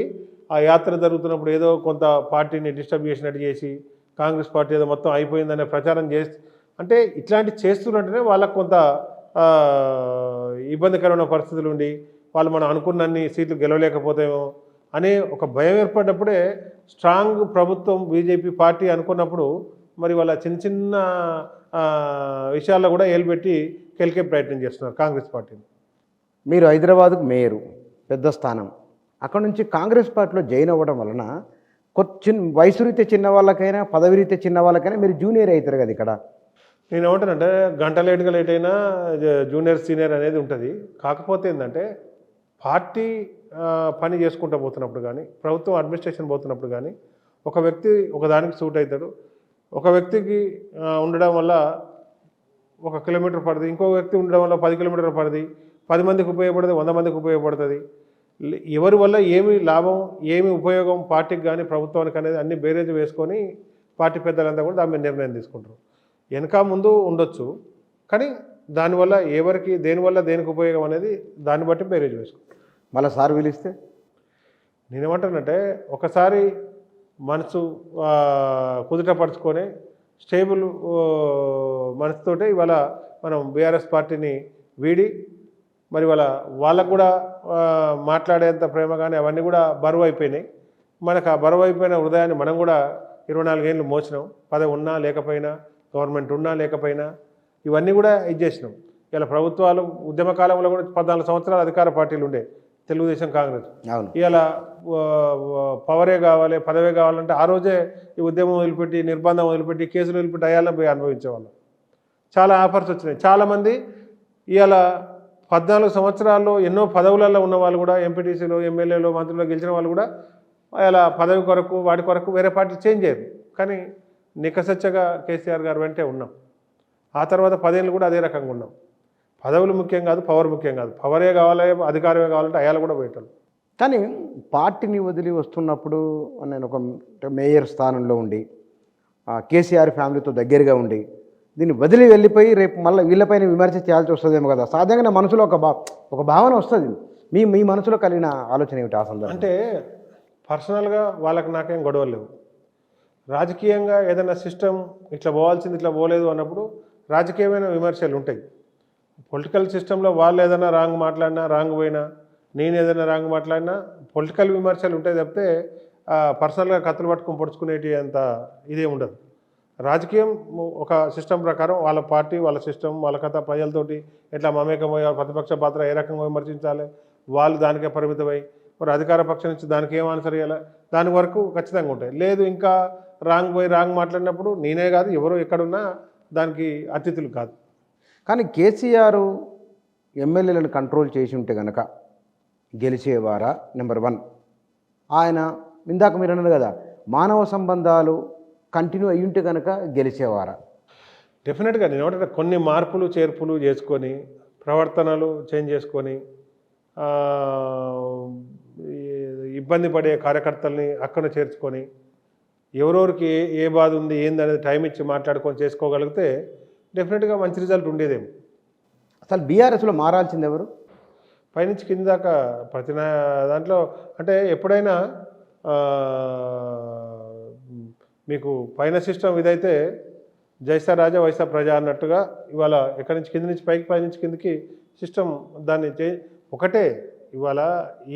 ఆ యాత్ర జరుగుతున్నప్పుడు ఏదో కొంత పార్టీని డిస్టర్బ్ చేసినట్టు చేసి కాంగ్రెస్ పార్టీ ఏదో మొత్తం అయిపోయిందనే ప్రచారం చేసి అంటే ఇట్లాంటి చేస్తున్నట్టునే వాళ్ళకు కొంత ఆ, ఇబ్బందికరమైన పరిస్థితులు ఉండి వాళ్ళు మనం అనుకున్నన్ని సీట్లు గెలవలేకపోతేమో అనే ఒక భయం ఏర్పడినప్పుడే స్ట్రాంగ్ ప్రభుత్వం బీజేపీ పార్టీ అనుకున్నప్పుడు మరి వాళ్ళ చిన్న చిన్న విషయాల్లో కూడా ఏలుపెట్టి కెలికే ప్రయత్నం చేస్తున్నారు కాంగ్రెస్ పార్టీని. మీరు హైదరాబాద్కు మేయరు, పెద్ద స్థానం. అక్కడ నుంచి కాంగ్రెస్ పార్టీలో జాయిన్ అవ్వడం వలన వయసు రీత్యా చిన్న వాళ్ళకైనా పదవి రీత్యా చిన్న వాళ్ళకైనా మీరు జూనియర్ అవుతారు కదా ఇక్కడ. నేను ఏమంటానంటే గంట లేట్ అయినా జూనియర్ సీనియర్ అనేది ఉంటుంది. కాకపోతే ఏంటంటే పార్టీ పని చేసుకుంటూ పోతున్నప్పుడు కానీ ప్రభుత్వం అడ్మినిస్ట్రేషన్ పోతున్నప్పుడు కానీ ఒక వ్యక్తి ఒకదానికి సూట్ అవుతాడు. ఒక వ్యక్తికి ఉండడం వల్ల 1 కిలోమీటర్ పడుతుంది, ఇంకో వ్యక్తి ఉండడం వల్ల 10 కిలోమీటర్ల పడుతుంది. 10 మందికి ఉపయోగపడుతుంది, 100 మందికి ఉపయోగపడుతుంది. ఎవరి వల్ల ఏమి లాభం ఏమి ఉపయోగం పార్టీకి కానీ ప్రభుత్వానికి అనేది అన్ని బేరేజ్ వేసుకొని పార్టీ పెద్దలంతా కూడా దాని మీద నిర్ణయం తీసుకుంటారు. వెనక ముందు ఉండొచ్చు కానీ దానివల్ల ఎవరికి దేనివల్ల దేనికి ఉపయోగం అనేది దాన్ని బట్టి బేరేజ్ వేసుకుంటారు. మళ్ళీ సార్ పిలిస్తే నేనేమంటానంటే ఒకసారి మనసు కుదుటపరుచుకొని స్టేబుల్ మనసుతోటే ఇవాళ మనం బీఆర్ఎస్ పార్టీని వీడి మరి వాళ్ళకు కూడా మాట్లాడేంత ప్రేమ కానీ అవన్నీ కూడా బరువు అయిపోయినాయి. మనకు ఆ బరువు అయిపోయిన హృదయాన్ని మనం కూడా 24 ఏళ్ళు మోసినాం. పదవి ఉన్నా లేకపోయినా, గవర్నమెంట్ ఉన్నా లేకపోయినా ఇవన్నీ కూడా ఇచ్చేసినాం. ఇలా ప్రభుత్వాలు ఉద్యమ కాలంలో కూడా 14 సంవత్సరాలు అధికార పార్టీలు ఉండే తెలుగుదేశం కాంగ్రెస్. ఇలా పవరే కావాలి పదవే కావాలంటే ఆ రోజే ఈ ఉద్యమం వదిలిపెట్టి నిర్బంధం వదిలిపెట్టి కేసులు వదిలిపెట్టి అయ్యాలని పోయి అనుభవించేవాళ్ళం. చాలా ఆఫర్స్ వచ్చినాయి. చాలామంది ఇలా 14 సంవత్సరాల్లో ఎన్నో పదవులలో ఉన్న వాళ్ళు కూడా ఎంపీటీసీలు ఎమ్మెల్యేలు మంత్రులు గెలిచిన వాళ్ళు కూడా ఇలా పదవి కొరకు వాటి కొరకు వేరే పార్టీ చేంజ్ అయ్యారు. కానీ నికసచ్చగా కేసీఆర్ గారు వెంటే ఉన్నాం. ఆ తర్వాత 10 ఏళ్ళు కూడా అదే రకంగా ఉన్నాం. పదవులు ముఖ్యం కాదు, పవర్ ముఖ్యం కాదు. పవరే కావాలి అధికారమే కావాలంటే అయ్యాలు కూడా పోయేటాం. కానీ పార్టీని వదిలి వస్తున్నప్పుడు నేను ఒక మేయర్ స్థానంలో ఉండి కేసీఆర్ ఫ్యామిలీతో దగ్గరగా ఉండి దీన్ని వదిలి వెళ్ళిపోయి రేపు మళ్ళీ వీళ్ళపైన విమర్శ చేయాల్సి వస్తుందేమో కదా. సాధారణంగా మనసులో ఒక భావన వస్తుంది. మీ మనసులో కలిగిన ఆలోచన ఏమిటి ఆ సందర్భం? అంటే పర్సనల్గా వాళ్ళకి నాకేం గొడవలు లేవు. రాజకీయంగా ఏదైనా సిస్టమ్ ఇట్లా పోవాల్సింది ఇట్లా పోలేదు అన్నప్పుడు రాజకీయమైన విమర్శలు ఉంటాయి. పొలిటికల్ సిస్టంలో వాళ్ళు ఏదైనా రాంగ్ మాట్లాడినా రాంగ్ పోయినా నేను ఏదైనా రాంగ్ మాట్లాడినా పొలిటికల్ విమర్శలు ఉంటాయి తప్పితే పర్సనల్గా కత్తులు పట్టుకొని పొడుచుకునేటి అంత ఇదే ఉండదు. రాజకీయం ఒక సిస్టమ్ ప్రకారం వాళ్ళ పార్టీ వాళ్ళ సిస్టమ్ వాళ్ళ కథ ప్రజలతోటి ఎట్లా మమేకమై ప్రతిపక్ష పాత్ర ఏ రకంగా విమర్శించాలి వాళ్ళు దానికే పరిమితమై మరి అధికార పక్షం నుంచి దానికి ఏం ఆన్సర్ ఇవ్వాలి దాని వరకు ఖచ్చితంగా ఉంటాయి. లేదు ఇంకా రాంగ్ పోయి రాంగ్ మాట్లాడినప్పుడు నేనే కాదు ఎవరు ఎక్కడున్నా దానికి అతిథులు కాదు. కానీ కేసీఆర్ ఎమ్మెల్యేలను కంట్రోల్ చేసి ఉంటే కనుక గెలిచేవారా? నెంబర్ 1. ఆయన ఇందాక మీరు అన్నారు కదా మానవ సంబంధాలు కంటిన్యూ అయ్యి ఉంటే కనుక గెలిచేవారా? డెఫినెట్గా నేను ఏమంటే కొన్ని మార్పులు చేర్పులు చేసుకొని ప్రవర్తనలు చేంజ్ చేసుకొని ఇబ్బంది పడే కార్యకర్తల్ని అక్కడ చేర్చుకొని ఎవరెవరికి ఏ బాధ ఉంది ఏందనేది టైం ఇచ్చి మాట్లాడుకొని చేసుకోగలిగితే డెఫినెట్గా మంచి రిజల్ట్ ఉండేదేమో. అసలు బీఆర్ఎస్లో మారాల్సింది ఎవరు? పైనుంచి కింద దాకా ప్రతి దాంట్లో అంటే ఎప్పుడైనా మీకు పైన సిస్టమ్ ఇదైతే జైసా రాజా వైసా ప్రజా అన్నట్టుగా ఇవాళ ఎక్కడి నుంచి కింద నుంచి పైకి పై నుంచి కిందకి సిస్టమ్ దాన్ని ఒకటే. ఇవాళ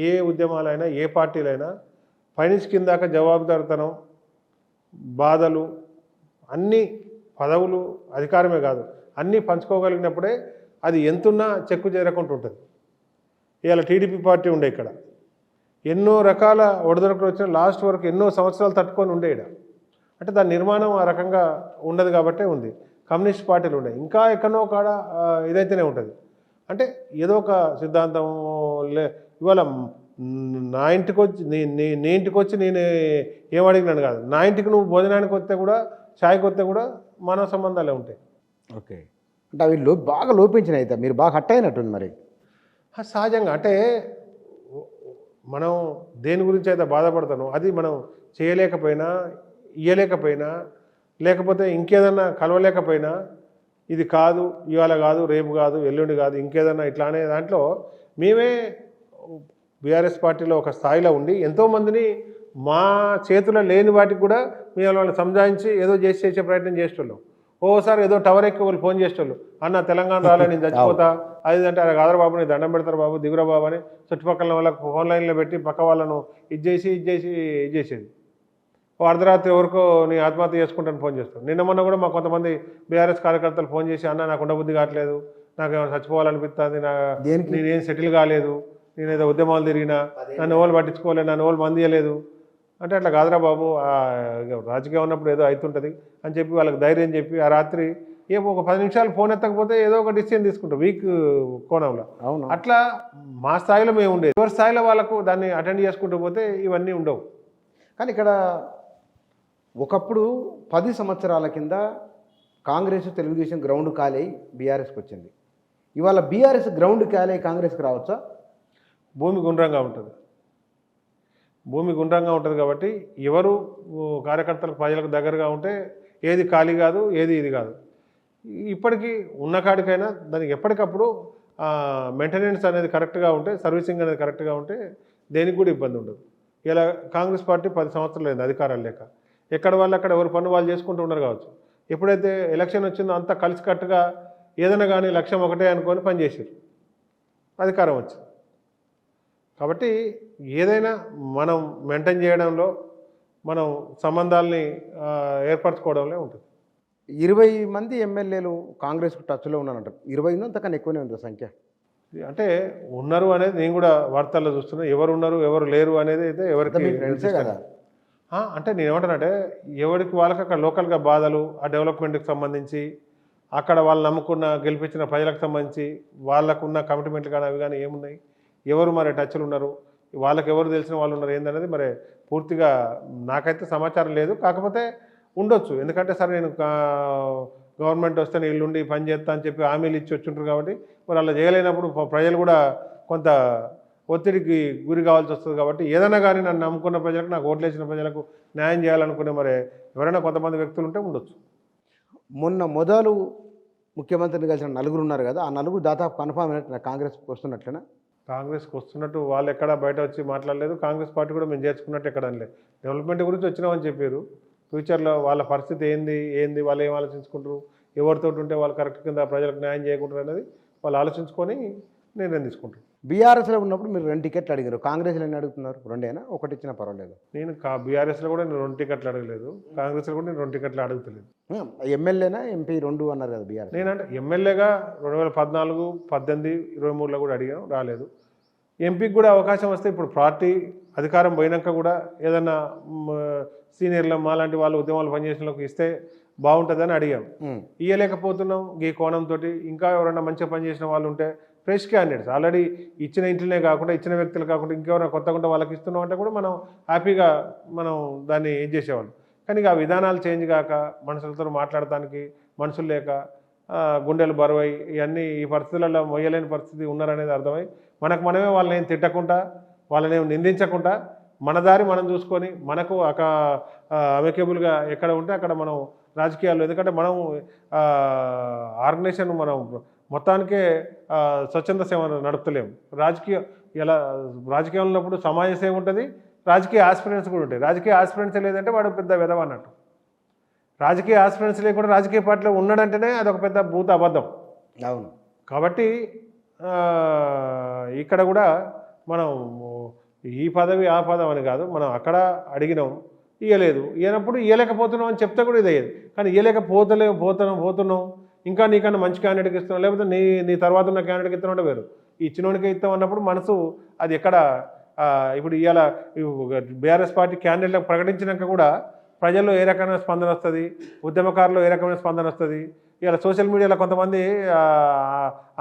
ఏ ఉద్యమాలైనా ఏ పార్టీలైనా పైనుంచి కింద దాకా జవాబుదారితనం బాధలు అన్నీ పదవులు అధికారమే కాదు అన్నీ పంచుకోగలిగినప్పుడే అది ఎంతున్నా చెక్కు చేరకుండా ఉంటుంది. ఇవాళ టీడీపీ పార్టీ ఉండే ఇక్కడ ఎన్నో రకాల ఒడిదొడుకులు వచ్చిన లాస్ట్ వరకు ఎన్నో సంవత్సరాలు తట్టుకొని ఉండే ఇక్కడ అంటే దాని నిర్మాణం ఆ రకంగా ఉండదు కాబట్టే ఉంది. కమ్యూనిస్ట్ పార్టీలు ఉన్నాయి ఇంకా ఎక్కడో కాడ ఇదైతేనే ఉంటుంది. అంటే ఏదో ఒక సిద్ధాంతం ఇవాళ నా ఇంటికి వచ్చి నీ ఇంటికి వచ్చి నేను ఏమడిగినాను కాదు నా ఇంటికి నువ్వు భోజనానికి వస్తే కూడా ఛాయ్కి వస్తే కూడా మానవ సంబంధాలే ఉంటాయి. ఓకే అంటే అవి బాగా లోపించినాయి. అయితే మీరు బాగా హట్ అయినట్టుంది మరి. సహజంగా అంటే మనం దేని గురించి అయితే బాధపడతానో అది మనం చేయలేకపోయినా ఇయ్యలేకపోయినా లేకపోతే ఇంకేదన్నా కలవలేకపోయినా ఇది కాదు, ఇవాళ కాదు, రేపు కాదు, ఎల్లుండి కాదు, ఇంకేదన్నా ఇట్లా అనే దాంట్లో మేమే బీఆర్ఎస్ పార్టీలో ఒక స్థాయిలో ఉండి ఎంతోమందిని మా చేతిలో లేని వాటికి కూడా మేము వాళ్ళని సంజాయించి ఏదో చేసే ప్రయత్నం చేసేటోళ్ళం. ఓసారి ఏదో టవర్ ఎక్కి వాళ్ళు ఫోన్ చేసేటోళ్ళు, అన్న తెలంగాణ రాలే, నేను చచ్చిపోతా, అది అంటే అలా కాదరు బాబు, నీ దండం పెడతారు బాబు, దిగురా బాబు అని చుట్టుపక్కల వాళ్ళకి ఫోన్ లైన్లో పెట్టి పక్క వాళ్ళను ఇది చేసేది. ఓ అర్ధరాత్రి ఎవరికో నీ ఆత్మహత్య చేసుకుంటాను ఫోన్ చేస్తాను. నిన్న మొన్న కూడా మా కొంతమంది బీఆర్ఎస్ కార్యకర్తలు ఫోన్ చేసి, అన్న నాకు ఉండబుద్ధి కావట్లేదు, నాకు ఏమైనా చచ్చిపోవాలనిపిస్తుంది, నేనేం సెటిల్ కాలేదు, నేనేదో ఉద్యమాలు తిరిగినా, నన్ను ఎవరు పట్టించుకోలేదు, నన్ను ఎవరు మందియలేదు అంటే, అట్లా కాదురా బాబు, రాజకీయం ఉన్నప్పుడు ఏదో అవుతుంటుంది అని చెప్పి వాళ్ళకి ధైర్యం చెప్పి ఆ రాత్రి ఏమో ఒక 10 నిమిషాలు ఫోన్ ఎత్తకపోతే ఏదో ఒక డిసిజన్ తీసుకుంటాం వీక్ కోణంలో. అవును, అట్లా మా స్థాయిలో మేము ఉండేది. ఎవరి స్థాయిలో వాళ్ళకు దాన్ని అటెండ్ చేసుకుంటూ పోతే ఇవన్నీ ఉండవు. కానీ ఇక్కడ ఒకప్పుడు 10 సంవత్సరాల కింద కాంగ్రెస్ తెలుగుదేశం గ్రౌండ్ ఖాళీ బీఆర్ఎస్కి వచ్చింది. ఇవాళ బీఆర్ఎస్ గ్రౌండ్ ఖాళీ కాంగ్రెస్కి రావచ్చా? భూమి గుండ్రంగా ఉంటుంది కాబట్టి ఎవరు కార్యకర్తలకు ప్రజలకు దగ్గరగా ఉంటే ఏది ఖాళీ కాదు, ఏది ఇది కాదు. ఇప్పటికీ ఉన్న కాడికైనా దానికి ఎప్పటికప్పుడు మెయింటెనెన్స్ అనేది కరెక్ట్గా ఉంటే, సర్వీసింగ్ అనేది కరెక్ట్గా ఉంటే దేనికి కూడా ఇబ్బంది ఉండదు. ఇలా కాంగ్రెస్ పార్టీ 10 సంవత్సరాలు అయింది అధికారాలు లేక, ఎక్కడ వాళ్ళు అక్కడ ఎవరు పన్ను వాళ్ళు చేసుకుంటూ ఉన్నారు కావచ్చు. ఎప్పుడైతే ఎలక్షన్ వచ్చిందో అంతా కలిసికట్టుగా ఏదైనా కానీ లక్ష్యం ఒకటే అనుకొని పనిచేసారు, అధికారం వచ్చింది. కాబట్టి ఏదైనా మనం మెయింటైన్ చేయడంలో, మనం సంబంధాలని ఏర్పరచుకోవడంలో ఉంటుంది. 20 మంది ఎమ్మెల్యేలు కాంగ్రెస్కు టచ్లో ఉన్నారంటారు. 20 అంతకన్నా ఎక్కువనే ఉంది సంఖ్య. అంటే ఉన్నారు అనేది నేను కూడా వార్తల్లో చూస్తున్నా. ఎవరు ఉన్నారు ఎవరు లేరు అనేది అయితే ఎవరికి ఫ్రెండ్సే కదా. అంటే నేను ఏమంటానంటే, ఎవరికి వాళ్ళకి అక్కడ లోకల్గా బాధలు, ఆ డెవలప్మెంట్కి సంబంధించి, అక్కడ వాళ్ళు నమ్ముకున్న గెలిపించిన ప్రజలకు సంబంధించి వాళ్ళకున్న కమిట్మెంట్లు కానీ అవి కానీ ఏమున్నాయి, ఎవరు మరి టచ్లు ఉన్నారు, వాళ్ళకి ఎవరు తెలిసిన వాళ్ళు ఉన్నారు ఏందనేది మరి పూర్తిగా నాకైతే సమాచారం లేదు. కాకపోతే ఉండొచ్చు, ఎందుకంటే సరే నేను గవర్నమెంట్ వస్తే నేను ఇల్లుండి పని చేస్తా అని చెప్పి హామీలు ఇచ్చి వచ్చుంటారు కాబట్టి మరి అలా చేయలేనప్పుడు ప్రజలు కూడా కొంత ఒత్తిడికి గురి కావాల్సి వస్తుంది. కాబట్టి ఏదైనా కానీ నన్ను నమ్ముకున్న ప్రజలకు, నాకు ఓట్లేసిన ప్రజలకు న్యాయం చేయాలనుకునే మరి ఎవరైనా కొంతమంది వ్యక్తులు ఉంటే ఉండొచ్చు. మొదలు ముఖ్యమంత్రిని కలిసిన 4 ఉన్నారు కదా, ఆ 4 దాదాపు కన్ఫామ్ అయినట్టు కాంగ్రెస్కి వస్తున్నట్లేనా? కాంగ్రెస్కి వస్తున్నట్టు వాళ్ళు ఎక్కడ బయట వచ్చి మాట్లాడలేదు. కాంగ్రెస్ పార్టీ కూడా మేము చేర్చుకున్నట్టు ఎక్కడ అనలేదు. డెవలప్మెంట్ గురించి వచ్చినామని చెప్పారు. ఫ్యూచర్లో వాళ్ళ పరిస్థితి ఏంది వాళ్ళు ఏం ఆలోచించుకుంటారు, ఎవరితో ఉంటే వాళ్ళు కరెక్ట్ కింద ప్రజలకు న్యాయం చేయకుంటారు అనేది వాళ్ళు ఆలోచించుకొని నిర్ణయం తీసుకుంటారు. బీఆర్ఎస్లో ఉన్నప్పుడు మీరు 2 టికెట్లు అడిగారు, కాంగ్రెస్లో ఎన్ని అడుగుతున్నారు? 2 ఒకటి ఇచ్చినా పర్వాలేదు. నేను బీఆర్ఎస్లో కూడా నేను 2 టికెట్లు అడగలేదు, కాంగ్రెస్లో కూడా నేను 2 టికెట్లు అడుగుతలేదు. ఎమ్మెల్యేనా ఎంపీ 2 అన్నారు కదా బీఆర్ఎస్. నేనంటే ఎమ్మెల్యేగా 2014, 18, 23లో కూడా అడిగాను, రాలేదు. ఎంపీకి కూడా అవకాశం వస్తే ఇప్పుడు పార్టీ అధికారం పోయినాక కూడా ఏదన్నా సీనియర్లు మాలాంటి వాళ్ళు ఉద్యమాలు పనిచేసిన ఇస్తే బాగుంటుందని అడిగాం. ఇవ్వలేకపోతున్నాం. ఈ కోణంతో ఇంకా ఎవరైనా మంచిగా పనిచేసిన వాళ్ళు ఉంటే, ఫ్రెష్ క్యాండిడేట్స్ ఆల్రెడీ ఇచ్చిన ఇంట్లోనే కాకుండా, ఇచ్చిన వ్యక్తులు కాకుండా ఇంకెవరైనా కొత్తగా వాళ్ళకి ఇస్తున్నాం అంటే కూడా మనం హ్యాపీగా మనం దాన్ని ఏం చేసేవాళ్ళం. కానీ ఆ విధానాలు చేంజ్ కాక, మనుషులతో మాట్లాడటానికి మనుషులు లేక, గుండెలు బరువై ఇవన్నీ ఈ పరిస్థితులలో మొయ్యలేని పరిస్థితి ఉన్నారనేది అర్థమై మనమే వాళ్ళని ఏం తిట్టకుండా, వాళ్ళని ఏం నిందించకుండా, మన దారి మనం చూసుకొని మనకు అమెకేబుల్గా ఎక్కడ ఉంటే అక్కడ మనం రాజకీయాల్లో, ఎందుకంటే మనం ఆర్గనైజేషన్ మనం మొత్తానికే స్వచ్ఛంద సేవ నడుపుతలేము. రాజకీయం ఉన్నప్పుడు సమాజ సేవ ఉంటుంది, రాజకీయ ఆస్పిరెన్స్ కూడా ఉంటాయి. రాజకీయ ఆస్పిరెన్స్ లేదంటే వాడు పెద్ద విధవ అన్నట్టు. రాజకీయ ఆస్పిరెన్స్ లేకుండా రాజకీయ పార్టీలో ఉన్నాడంటేనే అదొక పెద్ద భూత అబద్ధం. అవును. కాబట్టి ఇక్కడ కూడా మనం ఈ పదవి ఆ పదవి అని కాదు, మనం అక్కడ అడిగినాం, ఇవ్వలేదు, ఇవ్వనప్పుడు ఇవ్వలేకపోతున్నాం అని చెప్తే కూడా ఇది అయ్యేది. కానీ పోతున్నాం, ఇంకా నీకన్నా మంచి క్యాండిడేట్కి ఇస్తున్నాం, లేకపోతే నీ తర్వాత ఉన్న క్యాండిడేట్కి ఇస్తున్నాం అంటే వేరు. ఇచ్చినోడికి ఇస్తాం అన్నప్పుడు మనసు అది ఎక్కడ. ఇప్పుడు ఇవాళ బీఆర్ఎస్ పార్టీ క్యాండిడేట్లకు ప్రకటించినాక కూడా ప్రజల్లో ఏ రకమైన స్పందన వస్తుంది, ఉద్యమకారులు ఏ రకమైన స్పందన వస్తుంది. ఇవాళ సోషల్ మీడియాలో కొంతమంది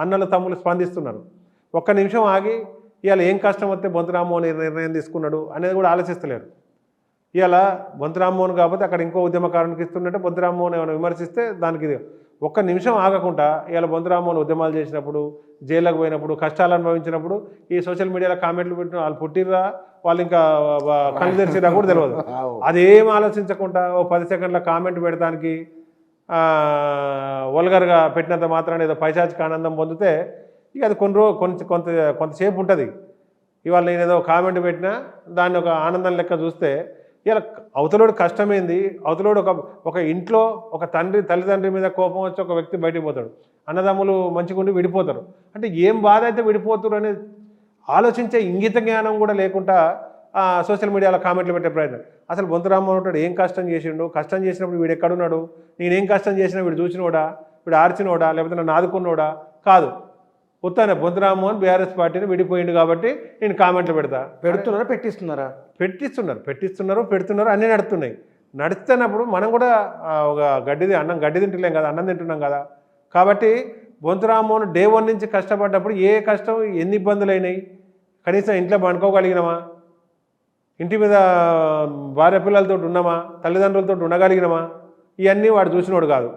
అన్నలు తమ్ములు స్పందిస్తున్నారు. ఒక్క నిమిషం ఆగి ఇవాళ ఏం కష్టం వస్తే బొంతు రామ్మోహన్ నిర్ణయం తీసుకున్నాడు అనేది కూడా ఆలోచిస్తలేరు. ఇవాళ బొంతు రామ్మోహన్ కాకపోతే అక్కడ ఇంకో ఉద్యమకారునికి ఇస్తున్నట్టే బొంతు రామ్మోహన్ ఏమైనా విమర్శిస్తే దానికి ఇది ఒక్క నిమిషం ఆగకుండా ఇవాళ బొంతు రామ్మోహన్ ఉద్యమాలు చేసినప్పుడు, జైళ్ళకు పోయినప్పుడు, కష్టాలు అనుభవించినప్పుడు ఈ సోషల్ మీడియాలో కామెంట్లు పెట్టిన వాళ్ళు పుట్టిర్రా, వాళ్ళు ఇంకా కళ్ళు తెరిచిరా కూడా తెలియదు. అదేం ఆలోచించకుండా 10 సెకండ్ల కామెంట్ పెడతానికి వల్గర్గా పెట్టినంత మాత్రాన ఏదో పైశాచిక ఆనందం పొందితే ఇక అది కొంతసేపు ఉంటుంది. ఇవాళ నేను ఏదో కామెంట్ పెట్టినా దాన్ని ఒక ఆనందం లెక్క చూస్తే ఇలా అవతలోడు కష్టమైంది, అవతలోడు ఒక ఇంట్లో ఒక తల్లిదండ్రి మీద కోపం వచ్చి ఒక వ్యక్తి బయటికి పోతాడు, అన్నదమ్ములు మంచిగుండి విడిపోతారు. అంటే ఏం బాధ అయితే విడిపోతారు అనేది ఆలోచించే ఇంగిత జ్ఞానం కూడా లేకుండా సోషల్ మీడియాలో కామెంట్లు పెట్టే ప్రయత్నం. అసలు బొంతు రామ్మోహన్ ఉంటాడు ఏం కష్టం చేసిండు, కష్టం చేసినప్పుడు వీడు ఎక్కడున్నాడు, నేనేం కష్టం చేసినా వీడు చూసినోడా, వీడు ఆర్చినోడా, లేకపోతే నన్ను ఆదుకున్నోడా కాదు. ఉత్తానే బొంతు రామ్మోహన్ బీఆర్ఎస్ పార్టీని విడిపోయిండు కాబట్టి నేను కామెంట్లు పెడుతున్నారు పెడుతున్నారు అన్నీ నడుస్తున్నాయి. నడుస్తున్నప్పుడు మనం కూడా ఒక గడ్డి తింటలేం కదా, అన్నం తింటున్నాం కదా. కాబట్టి బొంతు రామ్మోహన్ డే 1 నుంచి కష్టపడ్డప్పుడు ఏ కష్టం ఎన్ని ఇబ్బందులు అయినాయి, కనీసం ఇంట్లో పండుకోగలిగినామా, ఇంటి మీద భార్య పిల్లలతో ఉన్నామా, తల్లిదండ్రులతో ఉండగలిగినామా, ఇవన్నీ వాడు చూసినోడు కాదు.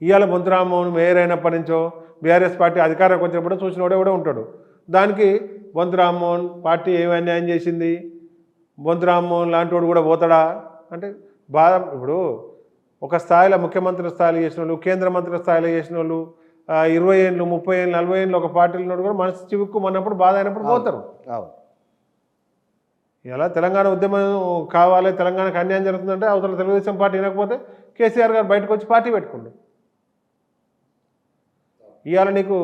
ఇవాళ బొంతు రామ్మోహన్ మేయర్ అయినప్పటి నుంచో బీఆర్ఎస్ పార్టీ అధికారంలోకి వచ్చినప్పుడు చూసినోడే కూడా ఉంటాడు. దానికి బొంతు రామ్మోహన్ పార్టీ ఏమి అన్యాయం చేసింది, బొంతు రామ్మోహన్ లాంటి వాడు కూడా పోతాడా అంటే బాధ. ఇప్పుడు ఒక స్థాయిలో ముఖ్యమంత్రి స్థాయిలో చేసిన వాళ్ళు, కేంద్ర మంత్రి స్థాయిలో చేసిన వాళ్ళు 20 ఏళ్ళు 30 ఏళ్ళు 40 ఏళ్ళు ఒక పార్టీలో కూడా మనసు చివుక్కుమన్నప్పుడు బాధ అయినప్పుడు పోతారు. ఇలా తెలంగాణ ఉద్యమం కావాలి, తెలంగాణకు అన్యాయం జరుగుతుందంటే అవతల తెలుగుదేశం పార్టీ వినకపోతే కేసీఆర్ గారు బయటకు వచ్చి పార్టీ పెట్టుకోండి. ఇవాళ నీకు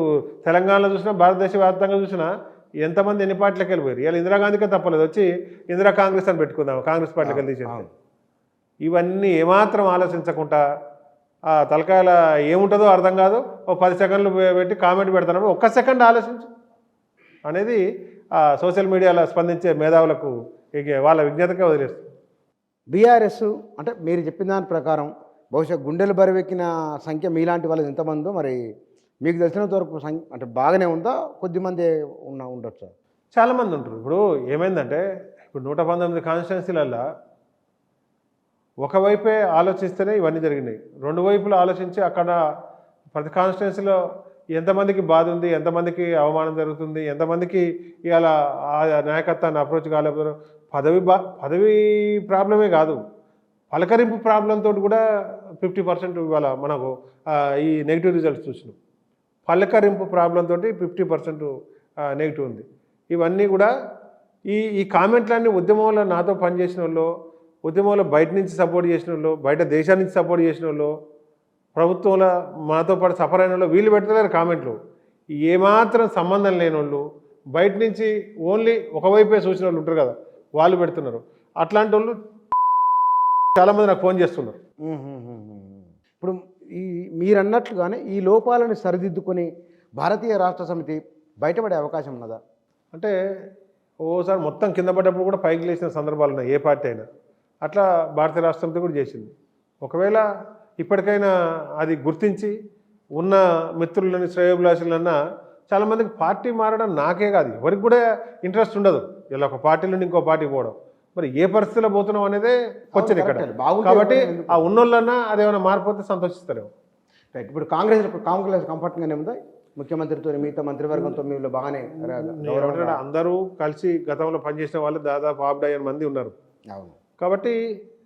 తెలంగాణలో చూసినా భారతదేశ వ్యాప్తంగా చూసినా ఎంతమంది ఎన్ని పార్టీలకు వెళ్ళిపోయారు. ఇవాళ ఇందిరాగాంధీకే తప్పలేదు, వచ్చి ఇందిరా కాంగ్రెస్ అని పెట్టుకుందాం, కాంగ్రెస్ పార్టీకి వెళ్ళి తీసేస్తే. ఇవన్నీ ఏమాత్రం ఆలోచించకుండా ఆ తలకాయల ఏముంటుందో అర్థం కాదు, ఓ 10 సెకండ్లు పెట్టి కామెంట్ పెడతాను, ఒక్క సెకండ్ ఆలోచించు అనేది సోషల్ మీడియాలో స్పందించే మేధావులకు వాళ్ళ విజ్ఞతకే వదిలేస్తుంది. బీఆర్ఎస్ అంటే మీరు చెప్పిన దాని ప్రకారం బహుశా గుండెలు బరువెక్కిన సంఖ్య మీలాంటి వాళ్ళు ఎంతమందో మరి మీకు తెలిసినంత వరకు అంటే బాగానే ఉందా, కొద్దిమంది ఉండొచ్చు? చాలామంది ఉంటారు. ఇప్పుడు ఏమైందంటే ఇప్పుడు 119 కాన్స్టిట్యున్సీలల్లో ఒకవైపే ఆలోచిస్తేనే ఇవన్నీ జరిగినాయి. 2 వైపులు ఆలోచించి అక్కడ ప్రతి కాన్స్టిట్యున్సీలో ఎంతమందికి బాధ ఉంది, ఎంతమందికి అవమానం జరుగుతుంది, ఎంతమందికి ఇవాళ ఆ నాయకత్వాన్ని అప్రోచ్ కాలేకపోయారు. పదవి ప్రాబ్లమే కాదు, పలకరింపు ప్రాబ్లంతో కూడా 50% ఇవాళ మనకు ఈ నెగిటివ్ రిజల్ట్స్ చూసినాం. పలకరింపు ప్రాబ్లంతో 50% నెగిటివ్ ఉంది. ఇవన్నీ కూడా ఈ కామెంట్లన్నీ ఉద్యమంలో నాతో పనిచేసిన వాళ్ళు, ఉద్యమంలో బయట నుంచి సపోర్ట్ చేసిన వాళ్ళు, బయట దేశాల నుంచి సపోర్ట్ చేసిన వాళ్ళు, ప్రభుత్వంలో మాతో పాటు సఫర్ అయిన వాళ్ళు వీళ్ళు పెడతలేరు కామెంట్లు. ఏమాత్రం సంబంధం లేని వాళ్ళు, బయట నుంచి ఓన్లీ ఒకవైపే చూసిన వాళ్ళు ఉంటారు కదా, వాళ్ళు పెడుతున్నారు. అట్లాంటి వాళ్ళు చాలామంది నాకు ఫోన్ చేస్తున్నారు. ఇప్పుడు మీరు అన్నట్లుగానే ఈ లోపాలను సరిదిద్దుకొని భారతీయ రాష్ట్ర సమితి బయటపడే అవకాశం ఉన్నదా? అంటే ఓసారి మొత్తం కింద పడ్డప్పుడు కూడా పైకి లేచిన సందర్భాలు ఉన్నాయి, ఏ పార్టీ అయినా. అట్లా భారతీయ రాష్ట్ర సమితి కూడా చేసింది. ఒకవేళ ఇప్పటికైనా అది గుర్తించి ఉన్న మిత్రులని శ్రేయోభిలాషులన్నా చాలామందికి పార్టీ మారడం నాకే కాదు ఎవరికి కూడా ఇంట్రెస్ట్ ఉండదు, ఇలా ఒక పార్టీ నుండి ఇంకో పార్టీకి పోవడం. మరి ఏ పరిస్థితిలో పోతున్నాం అనేదే క్వశ్చన్ ఇక్కడ. కాబట్టి ఆ ఉన్నోళ్ళన్నా అదేమైనా మారిపోతే సంతోషిస్తారేమో. రైట్. ఇప్పుడు కాంగ్రెస్ కంఫర్ట్గానే ఉందా ముఖ్యమంత్రితో, మిగతా మంత్రివర్గంతో? మీరు బాగానే అందరూ కలిసి గతంలో పనిచేసిన వాళ్ళు దాదాపు 50 మంది ఉన్నారు. అవును. కాబట్టి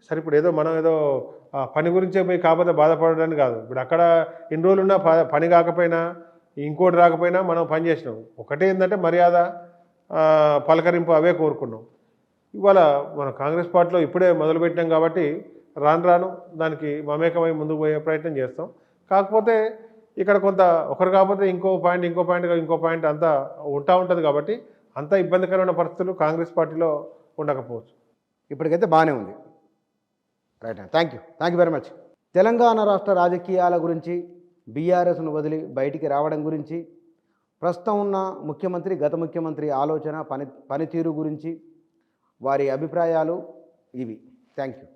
సరే ఇప్పుడు మనం ఏదో పని గురించే పోయి కాకపోతే బాధపడడానికి కాదు. ఇప్పుడు అక్కడ ఇన్ని రోజులు ఉన్నా పని కాకపోయినా ఇంకోటి రాకపోయినా మనం పని చేసినాం. ఒకటే ఏంటంటే మర్యాద, పలకరింపు అవే కోరుకున్నాం. ఇవాళ మన కాంగ్రెస్ పార్టీలో ఇప్పుడే మొదలుపెట్టినాం కాబట్టి రాను దానికి మమేకమై ముందుకు పోయే ప్రయత్నం చేస్తాం. కాకపోతే ఇక్కడ కొంత ఒకరు కాకపోతే ఇంకో పాయింట్ అంతా ఉంటుంది కాబట్టి అంత ఇబ్బందికరమైన పరిస్థితులు కాంగ్రెస్ పార్టీలో ఉండకపోవచ్చు. ఇప్పటికైతే బాగానే ఉంది. Right. Thank you very much. Telangana రాష్ట్ర రాజకీయాల గురించి, బీఆర్ఎస్ను వదిలి బయటికి రావడం గురించి, ప్రస్తుతం ఉన్న ముఖ్యమంత్రి, గత ముఖ్యమంత్రి ఆలోచన, పనితీరు గురించి వారి అభిప్రాయాలు ఇవి. Thank you.